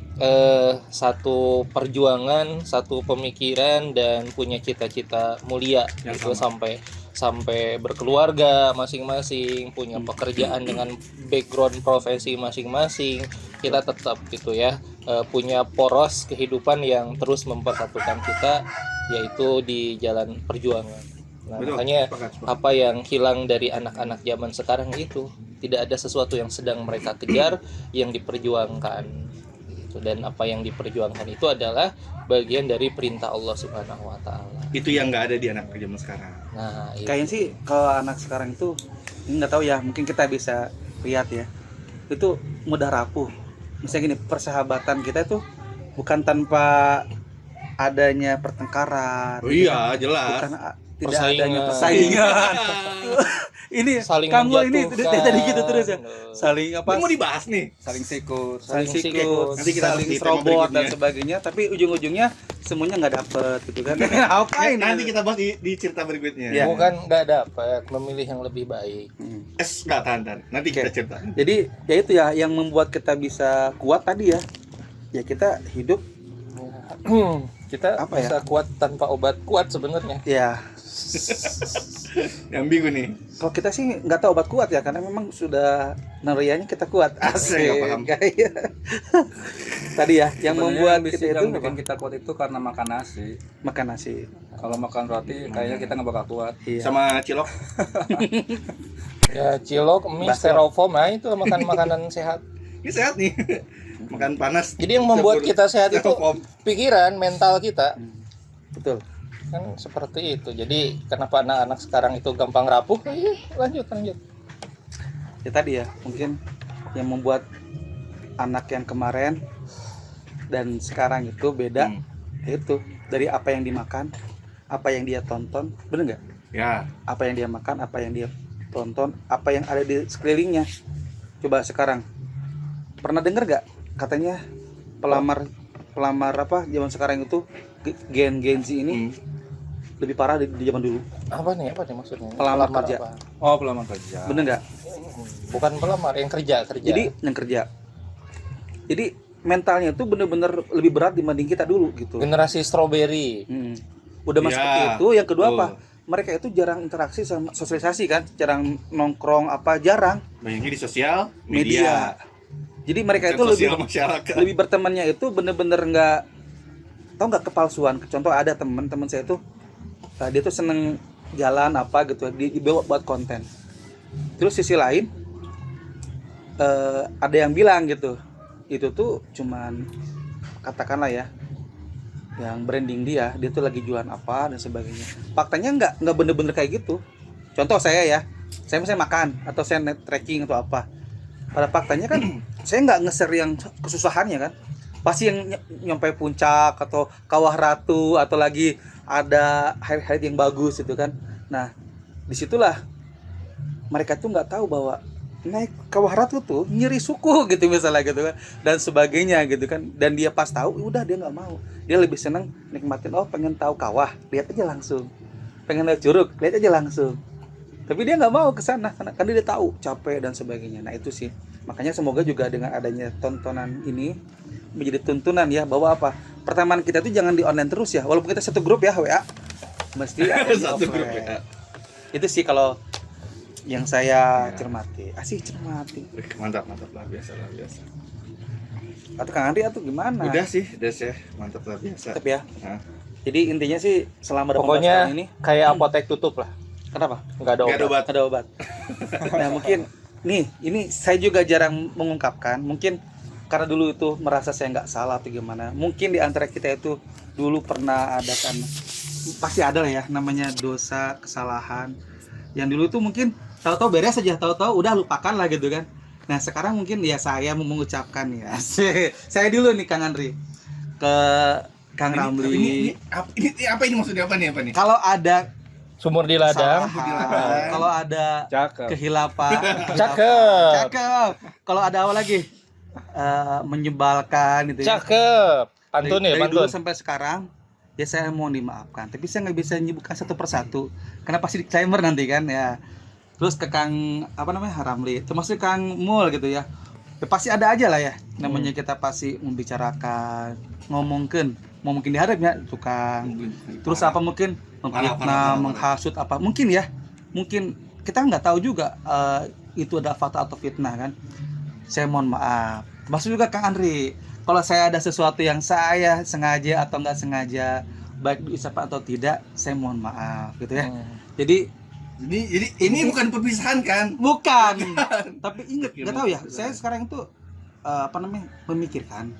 S1: satu perjuangan, satu pemikiran, dan punya cita-cita mulia gitu, sampai berkeluarga masing-masing, punya pekerjaan dengan background profesi masing-masing. Kita tetap gitu ya, punya poros kehidupan yang terus mempersatukan kita, yaitu di jalan perjuangan Nah,
S3: Betul,
S1: makanya
S3: sepakat.
S1: apa yang hilang dari anak-anak zaman sekarang itu tidak ada sesuatu yang sedang mereka kejar yang diperjuangkan gitu. Dan apa yang diperjuangkan itu adalah bagian dari perintah Allah Subhanahu wa taala.
S3: Itu yang nggak ada di anak zaman sekarang.
S1: Nah, itu.
S4: Kayaknya sih kalau anak sekarang itu nggak tahu ya, mungkin kita bisa lihat ya, itu mudah rapuh. Misalnya gini, persahabatan kita itu bukan tanpa adanya pertengkaran.
S3: Oh iya, jelas.
S4: Bukan tidak adanya
S1: Persaingan.
S4: persaingan. Ini
S1: Saling
S4: kamu ini
S1: menjatuhkan.
S4: tadi gitu terus ya. Saling
S3: Ini
S4: apa?
S3: mau dibahas nih.
S2: Saling sikut.
S1: Saling
S4: Saling
S1: sikut.
S4: sikut,
S3: Nanti kita
S4: saling
S3: bahas di tema
S4: serobot dan
S3: berikutnya.
S4: sebagainya, tapi ujung-ujungnya semuanya nggak dapet gitu kan. Apain?
S3: Nanti kita bahas di cerita berikutnya.
S4: Iya.
S1: Bukan nggak dapat memilih yang lebih baik.
S3: Nggak tahan. Nanti kita
S4: Oke.
S3: cerita.
S4: Jadi ya itu ya yang membuat kita bisa kuat tadi ya. Ya kita hidup
S1: Kita
S4: Apa ya?
S1: bisa kuat tanpa obat kuat sebenarnya.
S4: ya.
S3: Yang bingung nih.
S4: Kalau kita sih nggak tahu obat kuat ya, karena memang sudah narianya kita kuat.
S3: Saya nggak paham.
S4: Kayak tadi ya, yang
S2: Sebenarnya
S4: membuat
S2: ambisi
S4: kita itu
S2: yang bikin
S4: apa?
S2: kita kuat itu karena makan nasi.
S4: Makan nasi.
S2: Kalau makan roti kayaknya kita nggak bakal kuat.
S4: Iya.
S3: Sama cilok.
S1: Ya cilok, mie,
S4: Bakso.
S1: styrofoam, nah itu makan makanan sehat.
S3: Ini sehat nih. Makan panas.
S1: Jadi yang membuat kita sehat itu
S3: Styrofoam.
S1: pikiran, mental kita.
S4: Betul.
S1: Kan seperti itu. Jadi kenapa anak-anak sekarang itu gampang rapuh? Iya, lanjut.
S4: Ya tadi ya, mungkin yang membuat anak yang kemarin dan sekarang itu beda. Itu dari apa yang dimakan, apa yang dia tonton, bener nggak?
S3: Ya.
S4: Apa yang dia makan, apa yang dia tonton, apa yang ada di sekelilingnya. Coba sekarang, pernah dengar nggak katanya pelamar apa zaman sekarang itu Gen Z ini lebih parah di zaman dulu.
S1: Apa nih maksudnya?
S4: Pelamar kerja.
S1: apa?
S2: Oh, pelamar kerja.
S4: Bener nggak?
S1: Bukan pelamar, yang kerja.
S4: Jadi yang kerja. Jadi mentalnya itu bener-bener lebih berat dibanding kita dulu gitu.
S1: generasi strawberry.
S4: Udah mas
S3: Ya,
S4: seperti itu. Yang kedua
S3: betul.
S4: apa? Mereka itu jarang interaksi sama sosialisasi kan, jarang nongkrong apa, jarang
S3: Banyaknya di sosial
S4: media. Jadi mereka itu
S3: sosial
S4: lebih
S3: masyarakat.
S4: bertemannya itu bener-bener nggak, tau nggak, kepalsuan. Contoh ada teman saya tuh, dia tuh seneng jalan apa gitu, dibawa buat konten. Terus sisi lain ada yang bilang gitu, itu tuh cuman katakanlah ya, yang branding dia tuh lagi jualan apa dan sebagainya. Faktanya nggak bener-bener kayak gitu. Contoh saya ya, saya misalnya makan atau saya net trekking atau apa. Pada faktanya kan saya nggak nge-share yang kesusahannya kan. Pasti yang nyampe puncak atau Kawah Ratu atau lagi ada highlight yang bagus itu kan. Nah, disitulah mereka tuh nggak tahu bahwa naik Kawah Ratu tuh nyeri suku gitu misalnya gitu kan, dan sebagainya gitu kan. Dan dia pas tahu, udah dia nggak mau. Dia lebih seneng nikmatin, oh pengen tahu kawah, lihat aja langsung. Pengen lihat curug, lihat aja langsung. Tapi dia nggak mau ke sana karena kan dia tahu capek dan sebagainya. Nah itu sih, makanya semoga juga dengan adanya tontonan ini menjadi tuntunan ya, bahwa apa, pertemanan kita tuh jangan di online terus ya, walaupun kita satu grup ya WA, mesti ada di
S3: Satu
S4: offline.
S3: grup ya.
S4: Itu sih kalau yang saya cermati. Cermati.
S3: Mantap lah biasa.
S4: Atau Kang Andri atau gimana?
S3: Udah sih, mantap lah biasa.
S4: Tetap ya.
S3: Nah.
S4: Jadi intinya sih selama 18
S1: Pokoknya
S4: tahun ini,
S1: kayak apotek tutup lah.
S4: kenapa?
S1: Nggak ada
S3: Nggak ada
S1: obat.
S3: obat.
S4: Ada obat. Nah mungkin nih, ini saya juga jarang mengungkapkan. Mungkin karena dulu itu merasa saya nggak salah atau gimana. Mungkin di antara kita itu dulu pernah ada kan, pasti ada lah ya namanya dosa, kesalahan. Yang dulu itu mungkin tahu-tahu beres saja, tahu-tahu udah lupakan lah gitu kan. Nah sekarang mungkin ya saya mau mengucapkan ya, saya dulu nih Kang Andri ke Kang Ramli.
S3: Ini apa ini maksudnya apa nih?
S4: Kalau ada
S1: Sumur di ladang.
S4: kesalahan, kalau ada
S2: Cakep.
S4: kehilapan,
S1: Cakep.
S4: Kalau ada apa lagi? Menyebalkan gitu ya.
S1: Cakep. Pantun ya,
S4: Dari dulu
S1: pantun.
S4: sampai sekarang ya saya mohon dimaafkan, tapi saya nggak bisa menyebutkan satu persatu karena pasti disclaimer nanti kan ya. Terus ke Kang apa namanya, Ramli, termasuk Kang Mul gitu ya. Ya pasti ada aja lah ya, namanya kita pasti membicarakan, ngomongin dihadap ya tukang. Terus apa mungkin memfitnah, menghasut apa mungkin ya, mungkin kita nggak tahu juga itu ada fakta atau fitnah kan. Saya mohon maaf. Termasuk juga Kang Andri, kalau saya ada sesuatu yang saya sengaja atau nggak sengaja baik diucapkan atau tidak, saya mohon maaf gitu ya.
S1: Hmm.
S4: Jadi
S3: ini bukan perpisahan kan?
S4: bukan. Tapi ingat, nggak tahu ya. Saya sekarang itu memikirkan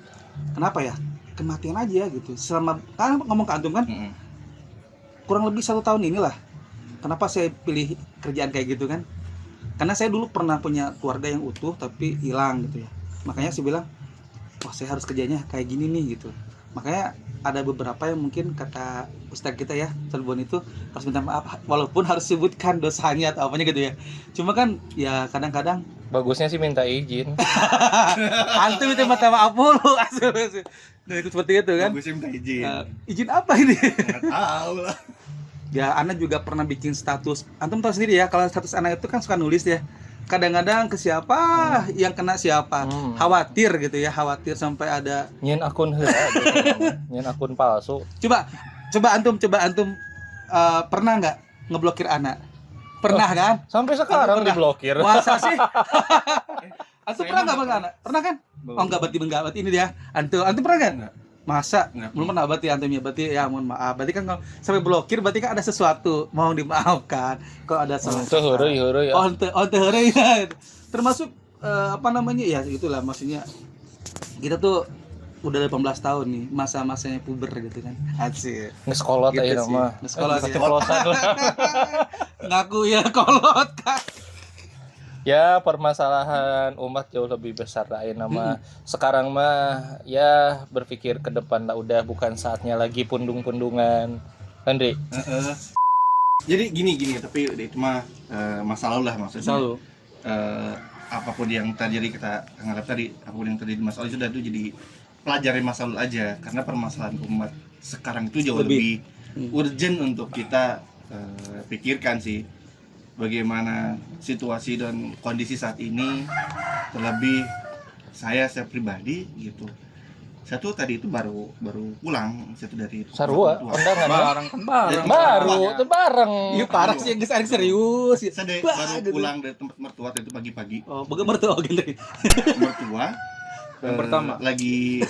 S4: kenapa ya kematian aja gitu. Selama kan ngomong ke antum kan, kurang lebih 1 tahun inilah. Kenapa saya pilih kerjaan kayak gitu kan? Karena saya dulu pernah punya keluarga yang utuh tapi hilang gitu ya. Makanya saya bilang, wah saya harus kerjanya kayak gini nih gitu. Makanya ada beberapa yang mungkin kata Ustadz kita ya, Cirebon itu harus minta maaf walaupun harus sebutkan dosanya atau apanya gitu ya. Cuma kan ya kadang-kadang
S1: Bagusnya sih minta izin.
S4: antum itu minta maaf mulu asli. Nah, itu seperti itu kan.
S3: Bagusnya minta izin.
S4: Izin apa ini?
S3: Nggak tahu lah.
S4: Ya, Ana juga pernah bikin status. Antum tahu sendiri ya, kalau status Ana itu kan suka nulis ya. Kadang-kadang ke siapa yang kena siapa. Khawatir gitu ya, khawatir sampai ada
S1: Nyen akun heula gitu. Nyen akun palsu.
S4: coba antum pernah nggak ngeblokir Ana? Pernah kan?
S1: Sampai sekarang
S4: Pernah.
S1: diblokir.
S4: Masa sih? Antum pernah nggak Bang Ana? Pernah kan? Oh enggak, berarti ini dia. Antum pernah kan? Masa?
S3: Enggak.
S4: Belum pernah berarti antum ya. Berarti ya mohon maaf. Berarti kan kalau sampai blokir berarti kan ada sesuatu mau dimaafkan. Kalau ada salah.
S1: Itu heureuy ya.
S4: Oh, teu heureuy ya. Termasuk ya gitulah maksudnya. Kita tuh udah 18 tahun nih, masa-masanya puber gitu kan. Asik.
S1: Geus kolot
S4: Gitu
S1: ayeuna
S4: sih.
S1: mah.
S4: Geus kolot ya.
S1: Keceplosan lah.
S4: Ngaku ya kolot kan.
S1: Ya permasalahan umat jauh lebih besar ayeuna mah. Sekarang mah ya berpikir ke depan lah, udah bukan saatnya lagi pundung-pundungan. Andri.
S3: Jadi gini tapi itu mah masa lalu lah maksudnya.
S4: Selalu.
S3: Apapun yang terjadi kita anggap tadi, apapun yang terjadi di masa lalu sudah itu jadi pelajari masa lalu aja, karena permasalahan umat sekarang itu jauh lebih urgent untuk kita pikirkan sih, bagaimana situasi dan kondisi saat ini. Terlebih saya pribadi gitu, saya tuh tadi itu baru pulang satu dari
S1: Sarua,
S3: tua.
S1: kondangan ya?
S2: Bareng kan bareng.
S1: Baru, itu bareng.
S4: Iya parah sih, geus ari serius.
S3: Saya
S4: Bah,
S3: baru
S4: gitu.
S3: pulang dari tempat mertua itu pagi-pagi.
S4: Oh, bagaimana mertua gitu.
S3: Mertua
S2: Yang pertama.
S3: lagi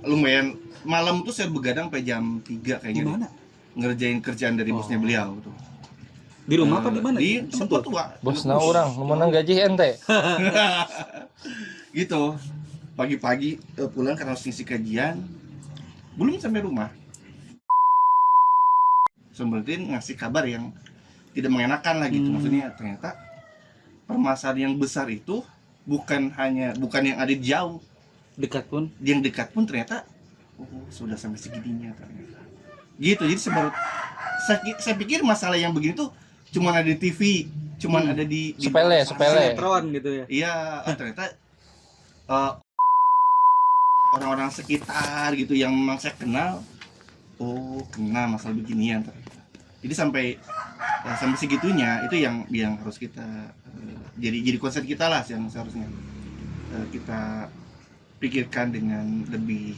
S3: lumayan malam tuh saya begadang sampai jam 3 kayaknya.
S4: Gimana?
S3: Ngerjain kerjaan dari bosnya beliau tuh.
S4: Di rumah apa di mana?
S3: Di tempat mertua.
S1: Bosna orang, menang gaji ente.
S3: Gitu. Pagi-pagi pulang karena harus ngisi kajian. Belum sampai rumah, Sumbertin ngasih kabar yang tidak mengenakan lah gitu. Maksudnya ternyata permasalahan yang besar itu bukan yang ada di jauh,
S4: Dekat pun.
S3: yang dekat pun ternyata sudah sampai segininya ternyata. Gitu. Jadi saya pikir masalah yang begini tuh cuman ada di TV, cuman ada di
S1: Sepele.
S4: Sinetron gitu ya.
S3: Iya, ternyata orang-orang sekitar gitu yang memang saya kenal, kena masalah beginian ternyata. Jadi sampai segitunya itu yang harus kita jadi konsep kita lah yang seharusnya kita pikirkan dengan lebih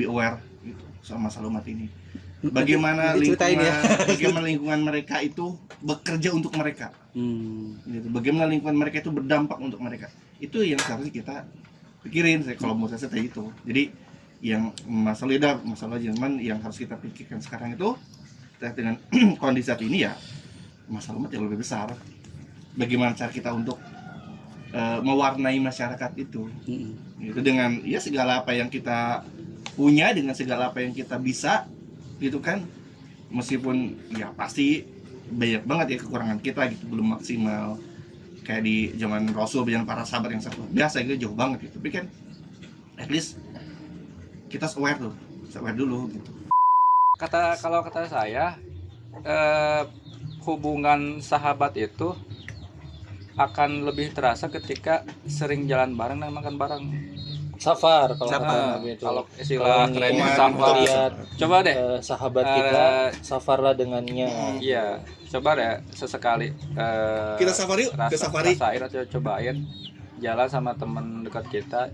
S3: aware gitu soal masalah umat ini. Bagaimana lingkungan mereka itu bekerja untuk mereka. Gitu. Bagaimana lingkungan mereka itu berdampak untuk mereka. Itu yang seharusnya kita pikirin kalau menurut saya itu. Jadi yang masalah zaman yang harus kita pikirkan sekarang itu terkait dengan kondisi saat ini ya masalah umat yang lebih besar. Bagaimana cara kita untuk mewarnai masyarakat itu, gitu, dengan ya segala apa yang kita punya, dengan segala apa yang kita bisa, gitu kan. Meskipun ya pasti banyak banget ya kekurangan kita gitu, belum maksimal kayak di zaman Rasul, dengan para sahabat yang sangat biasa gitu, jauh banget gitu. Tapi kan at least kita aware dulu gitu.
S2: Kalau kata saya, hubungan sahabat itu akan lebih terasa ketika sering jalan bareng dan makan bareng.
S1: Safar kalau
S4: Safar,
S1: kata gitu.
S2: Kalau istilah
S1: Kalau
S2: kerennya
S1: ngomong
S2: safar.
S1: lihat
S2: Coba deh.
S1: sahabat kita, safarlah dengannya.
S2: Iya, coba deh sesekali
S3: Kita safari yuk, ke safari.
S2: rasain atau cobain jalan sama temen dekat kita,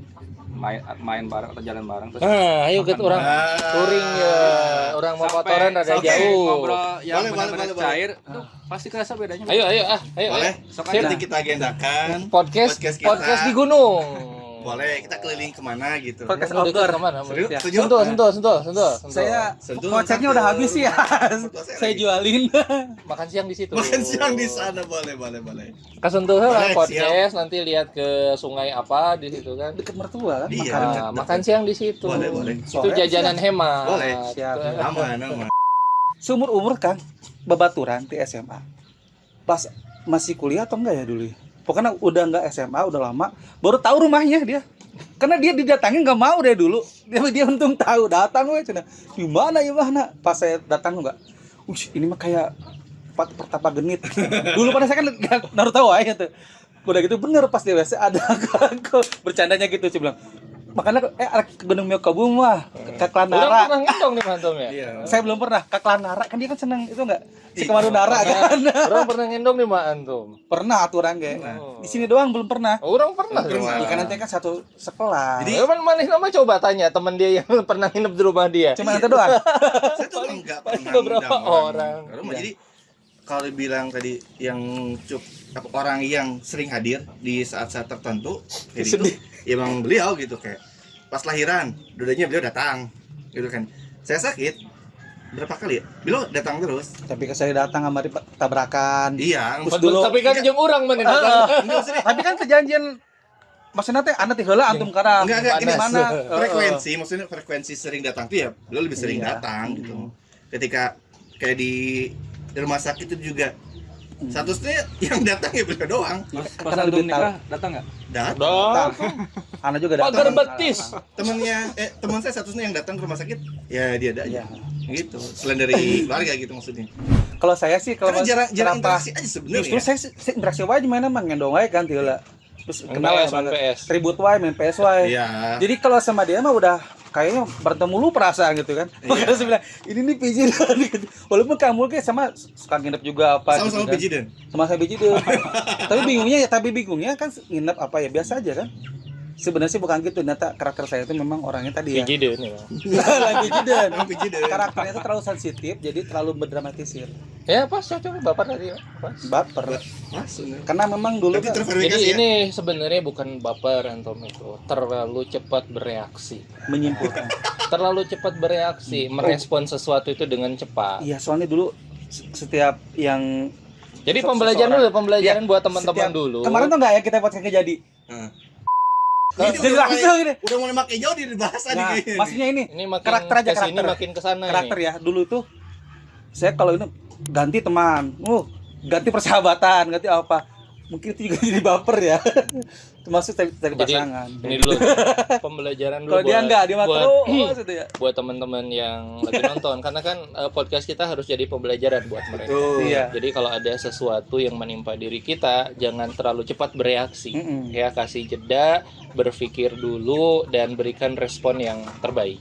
S2: main bareng atau jalan bareng terus
S1: Ayo kita orang touring ya, orang mau motoran ada
S2: sampai
S1: jauh.
S2: ngobrol yang
S3: Boleh,
S2: benar-benar
S3: boleh.
S2: cair, tuh pasti kerasa bedanya.
S1: Ayo.
S3: Boleh.
S2: Sok
S3: Nanti
S2: aja.
S3: kita agendakan
S1: Podcast
S3: kita.
S1: di gunung.
S3: Boleh kita keliling kemana gitu.
S4: Podcast
S1: Mau dekat
S4: outdoor.
S1: kemana?
S3: Serius?
S4: Ya.
S3: Setuju?
S1: Sentul.
S4: Saya
S3: Sentul,
S4: koceknya udah habis ya. Saya jualin.
S1: Makan siang di situ.
S3: Makan siang di sana boleh.
S1: Ke Sentul lah
S3: Boleh,
S1: podcast, nanti lihat ke sungai apa di situ kan.
S4: Deket mertua kan.
S3: Iya.
S4: makan.
S1: Nah, makan siang di situ.
S3: Boleh.
S1: Itu
S4: Sore,
S1: jajanan hemat.
S3: Boleh.
S4: Siap.
S3: Aman.
S4: Seumur-umur kan babaturan di SMA. Pas masih kuliah atau enggak ya dulu ya? Pokoknya udah enggak SMA, udah lama, baru tahu rumahnya dia. Karena dia didatangin nggak mau deh dulu. Dia untung tahu, datang we cenah. Gimana ya mana? Pas saya datang enggak. Ini mah kayak pertapa genit. Dulu pada saya kan naruh tahu aja tuh. Udah gitu bener pas di WC ada aku bercandanya gitu sih bilang. Makanya ke Gunung Myokabu mah ke
S1: Udah
S4: Klanara.
S1: pernah ngendong nih mantum ya?
S3: Iya.
S4: Saya belum pernah ke Klanara, kan dia kan seneng itu enggak? Si Kemadu Nara kan.
S1: Orang pernah ngendong nih Mak Antum.
S4: Pernah aturan ge.
S1: Oh.
S4: Di sini doang belum pernah.
S1: Orang pernah.
S3: Pernah.
S1: Mak.
S4: Ikan nanti kan satu sekolah.
S3: Jadi-
S1: Ya kan mana nama coba tanya teman dia yang pernah nginep di rumah dia.
S4: Cuma itu doang.
S3: Saya tuh enggak pernah
S1: beberapa
S3: ngundang
S1: orang.
S3: ke rumah. Jadi kalau dibilang tadi yang orang yang sering hadir di saat-saat tertentu, jadi itu emang beliau gitu kayak pas lahiran, dudanya beliau datang, gitu kan. Saya sakit berapa kali ya? Beliau datang terus.
S4: Tapi ke saya datang sama tabrakan.
S3: Iya,
S4: Terus dulu-
S1: Tapi kan jeung urang mana datang.
S3: enggak maksudnya
S4: Tapi kan perjanjian maksudnya teh anda teh heula antum karang.
S3: enggak ini
S4: Mana?
S3: maksudnya frekuensi sering datang tuh ya beliau lebih sering
S4: Iya.
S3: datang gitu. Ketika kayak di rumah sakit itu juga statusnya yang datang ya beliau doang.
S2: Pas
S4: Karena
S2: antum
S4: lebih tahu.
S2: nikah datang nggak?
S3: Datang.
S4: Anda juga
S1: Pagar
S4: datang.
S1: betis.
S3: Teman saya statusnya yang datang ke rumah sakit ya dia ada aja.
S4: Iya.
S3: Gitu. Selain dari keluarga gitu maksudnya.
S4: Kalau saya sih kalau
S3: Karena jarang
S4: kenapa?
S3: interaksi aja sebenarnya.
S4: Justru saya interaksi wae gimana mah ngendong wae kan heula. Terus kenal
S1: PS,
S4: ya,
S1: main PS.
S4: ribut wae main PS wae.
S3: Iya.
S4: Jadi kalau sama dia mah udah kayaknya berantem mulu perasaan gitu kan. Makanya saya bilang, ini nih pijit. Walaupun kamu kayak sama suka nginep juga apa
S3: Sama-sama
S4: gitu kan.
S3: pijitan.
S4: Sama saya pijit. tapi bingungnya kan nginep apa ya biasa aja kan. Sebenarnya sih bukan gitu, ternyata karakter saya itu memang orangnya tadi ya.
S1: Pijide nih. Bang.
S4: Lagi jidan.
S3: Emang pijitan.
S4: Karakternya itu terlalu sensitif, jadi terlalu mendramatisir.
S1: Ya pas cocok bapak tadi. Pas.
S4: Baper.
S3: Masuk.
S4: Karena memang dulu
S3: Tapi
S4: kan
S1: Jadi
S3: terverifikasi ya.
S1: ini sebenarnya bukan baper Antum itu, terlalu cepat bereaksi.
S4: menyimpulkan.
S1: Terlalu cepat bereaksi, merespon sesuatu itu dengan cepat.
S4: Iya, soalnya dulu setiap yang
S1: Jadi pembelajaran buat teman-teman
S4: setiap-
S1: dulu.
S4: Kemarin tuh enggak ya kita podcast jadi.
S3: Heeh.
S4: Jadi
S3: Ini
S4: langsung ini.
S3: udah mulai makin jauh di bahasa
S4: Nah,
S3: nih.
S4: maksudnya ini
S1: Ini makin
S4: karakter aja,
S1: kesini
S4: karakter.
S1: makin kesana
S4: karakter
S1: ini.
S4: ya. Dulu tuh saya kalau ini ganti teman, ganti persahabatan, ganti apa. Mungkin itu juga jadi baper ya. Termasuk dari
S1: Jadi
S4: pasangan.
S1: ini dulu pembelajaran dulu
S4: Kalau dia enggak, dia mah
S1: buat,
S4: terus itu ya.
S1: buat teman-teman yang lagi nonton karena kan podcast kita harus jadi pembelajaran buat mereka.
S3: Tuh.
S4: Iya.
S1: Jadi kalau ada sesuatu yang menimpa diri kita, jangan terlalu cepat bereaksi.
S4: Mm-mm.
S1: Ya, kasih jeda, berpikir dulu dan berikan respon yang terbaik.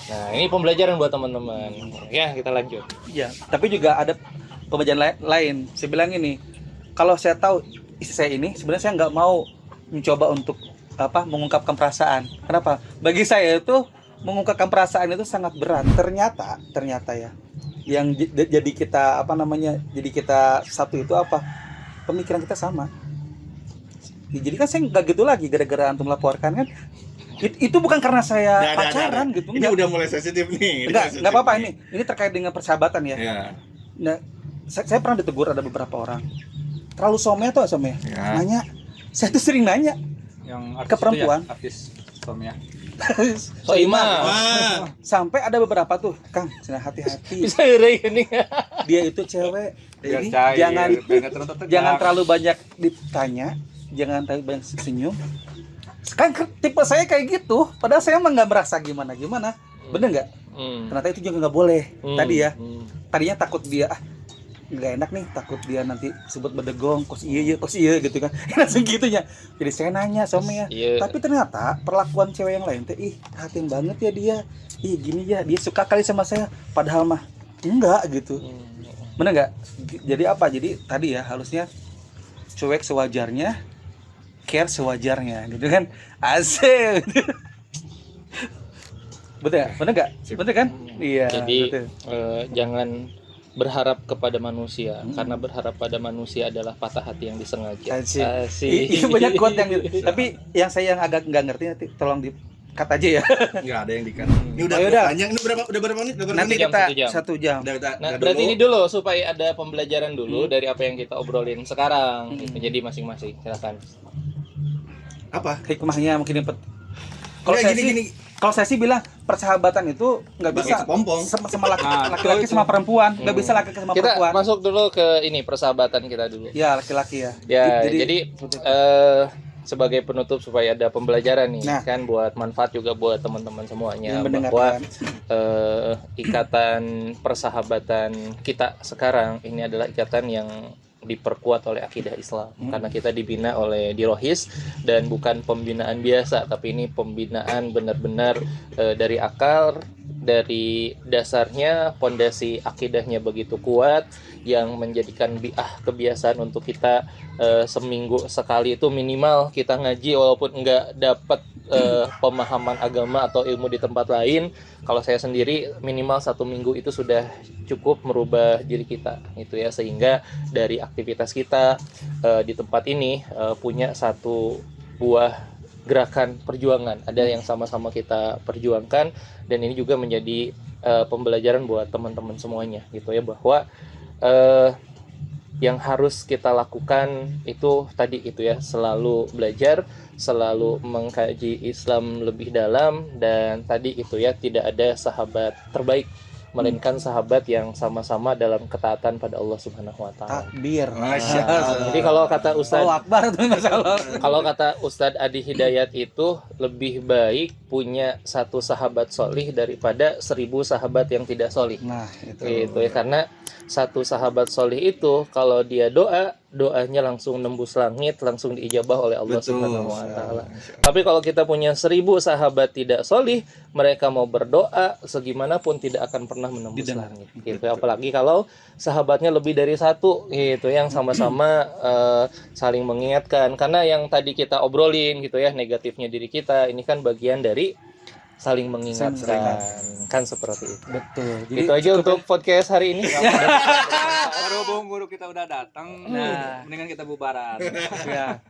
S1: Nah, ini pembelajaran buat teman-teman. Ya, kita lanjut.
S4: Iya, tapi juga ada pembelajaran lain. Saya bilang ini, kalau saya tahu istri saya ini, sebenarnya saya nggak mau mencoba untuk mengungkapkan perasaan. Kenapa? Bagi saya itu mengungkapkan perasaan itu sangat berat. Ternyata ya, yang jadi kita jadi kita satu itu apa? Pemikiran kita sama. Jadi kan saya nggak gitu lagi gara-gara antum laporkan kan. Itu bukan karena saya pacaran gitu.
S3: Ini udah mulai sensitif nih.
S4: Enggak apa-apa ini. Ini terkait dengan persahabatan ya.
S3: Ya.
S4: Nah, saya pernah ditegur ada beberapa orang. Terlalu some tuh some.
S3: Ya.
S4: Nanya. Saya tuh sering nanya.
S2: Yang
S4: Ke perempuan.
S2: Itu ya, artis Tomia.
S1: Soima.
S3: Wah.
S4: Sampai ada beberapa tuh, Kang, hati-hati.
S1: Bisa iri ini.
S4: Dia itu cewek.
S2: Biar
S3: Ini
S2: cair,
S4: jangan-
S2: biar nggak terlalu tegak.
S4: Jangan terlalu banyak ditanya, jangan terlalu banyak senyum. Kan tipe saya kayak gitu, padahal saya emang nggak merasa gimana. Bener nggak? Ternyata itu juga nggak boleh. Tadi ya, tadinya takut dia nggak enak nih, takut dia nanti sebut bedegong, kos iya gitu kan. Langsung gitunya. Jadi saya nanya sama ya.
S1: Iya.
S4: Tapi ternyata perlakuan cewek yang lain teh, perhatian banget ya dia. Gini ya, dia suka kali sama saya. Padahal mah enggak gitu. Bener nggak? Jadi apa? Jadi tadi ya harusnya cuek sewajarnya, care sewajarnya, gitu kan? Asik. Betul ya? Bener nggak? Bener kan? Iya.
S1: Jadi
S4: betul.
S1: jangan berharap kepada manusia, karena berharap pada manusia adalah patah hati yang disengaja.
S4: Asik.
S1: Asik.
S4: Iya banyak quote yang gitu. Tapi yang saya yang agak nggak ngerti nanti tolong di-cut aja ya.
S3: Nggak ada yang dikan. Ini udah
S4: Oh, yaudah.
S3: panjang. Ini udah berapa menit? Udah berapa
S4: Nanti
S3: menit?
S1: jam,
S4: kita
S1: 1 jam.
S4: 1 jam.
S1: Nah, berarti ini dulu supaya ada pembelajaran dulu dari apa yang kita obrolin sekarang. Gitu. Jadi masing-masing, silakan.
S3: Apa?
S4: Hikmahnya mungkin dapat. Kalau
S3: Nggak,
S4: saya
S3: gini.
S4: kalau saya sih bilang persahabatan itu nggak bisa
S3: Kepompong.
S4: sama
S2: Nah,
S4: laki-laki sama perempuan, nggak bisa laki-laki sama
S1: Kita
S4: perempuan.
S1: masuk dulu ke ini persahabatan kita dulu.
S4: Ya laki-laki ya.
S1: Ya, jadi sebagai penutup supaya ada pembelajaran nih
S4: Nah.
S1: kan buat manfaat juga buat teman-teman semuanya
S4: yang
S1: bahwa
S4: mendengarkan.
S1: ikatan persahabatan kita sekarang ini adalah ikatan yang diperkuat oleh akidah Islam karena kita dibina oleh Dirohis dan bukan pembinaan biasa tapi ini pembinaan benar-benar dari akar, dari dasarnya, pondasi akidahnya begitu kuat yang menjadikan kebiasaan untuk kita seminggu sekali itu minimal kita ngaji walaupun nggak dapat pemahaman agama atau ilmu di tempat lain. Kalau saya sendiri minimal 1 minggu itu sudah cukup merubah diri kita itu ya, sehingga dari aktivitas kita di tempat ini punya satu buah gerakan perjuangan, ada yang sama-sama kita perjuangkan, dan ini juga menjadi pembelajaran buat teman-teman semuanya gitu ya, bahwa yang harus kita lakukan itu tadi itu ya, selalu belajar, selalu mengkaji Islam lebih dalam, dan tadi itu ya, tidak ada sahabat terbaik melainkan sahabat yang sama-sama dalam ketaatan pada Allah Subhanahu wa taala.
S4: Takbir.
S3: Masya
S1: Jadi kalau kata Ustadz,
S4: Allahu Akbar tuh masalah.
S1: kalau kata Ustadz Adi Hidayat itu lebih baik punya 1 sahabat solih daripada 1000 sahabat yang tidak solih.
S4: Nah, itu.
S1: Itu ya, karena 1 sahabat solih itu kalau dia doanya langsung nembus langit, langsung diijabah oleh Allah Subhanahu wa taala. Tapi kalau kita punya 1000 sahabat tidak solih, mereka mau berdoa segimanapun tidak akan pernah menembus langit. Gitu. Apalagi kalau sahabatnya lebih dari 1, gitu, yang sama-sama saling mengingatkan. Karena yang tadi kita obrolin gitu ya, negatifnya diri kita, ini kan bagian dari saling mengingatkan, kan seperti itu.
S4: Betul.
S1: Itu aja untuk podcast hari ini.
S2: Berhubung guru kita udah datang, mendingan kita bubaran.
S4: Ya.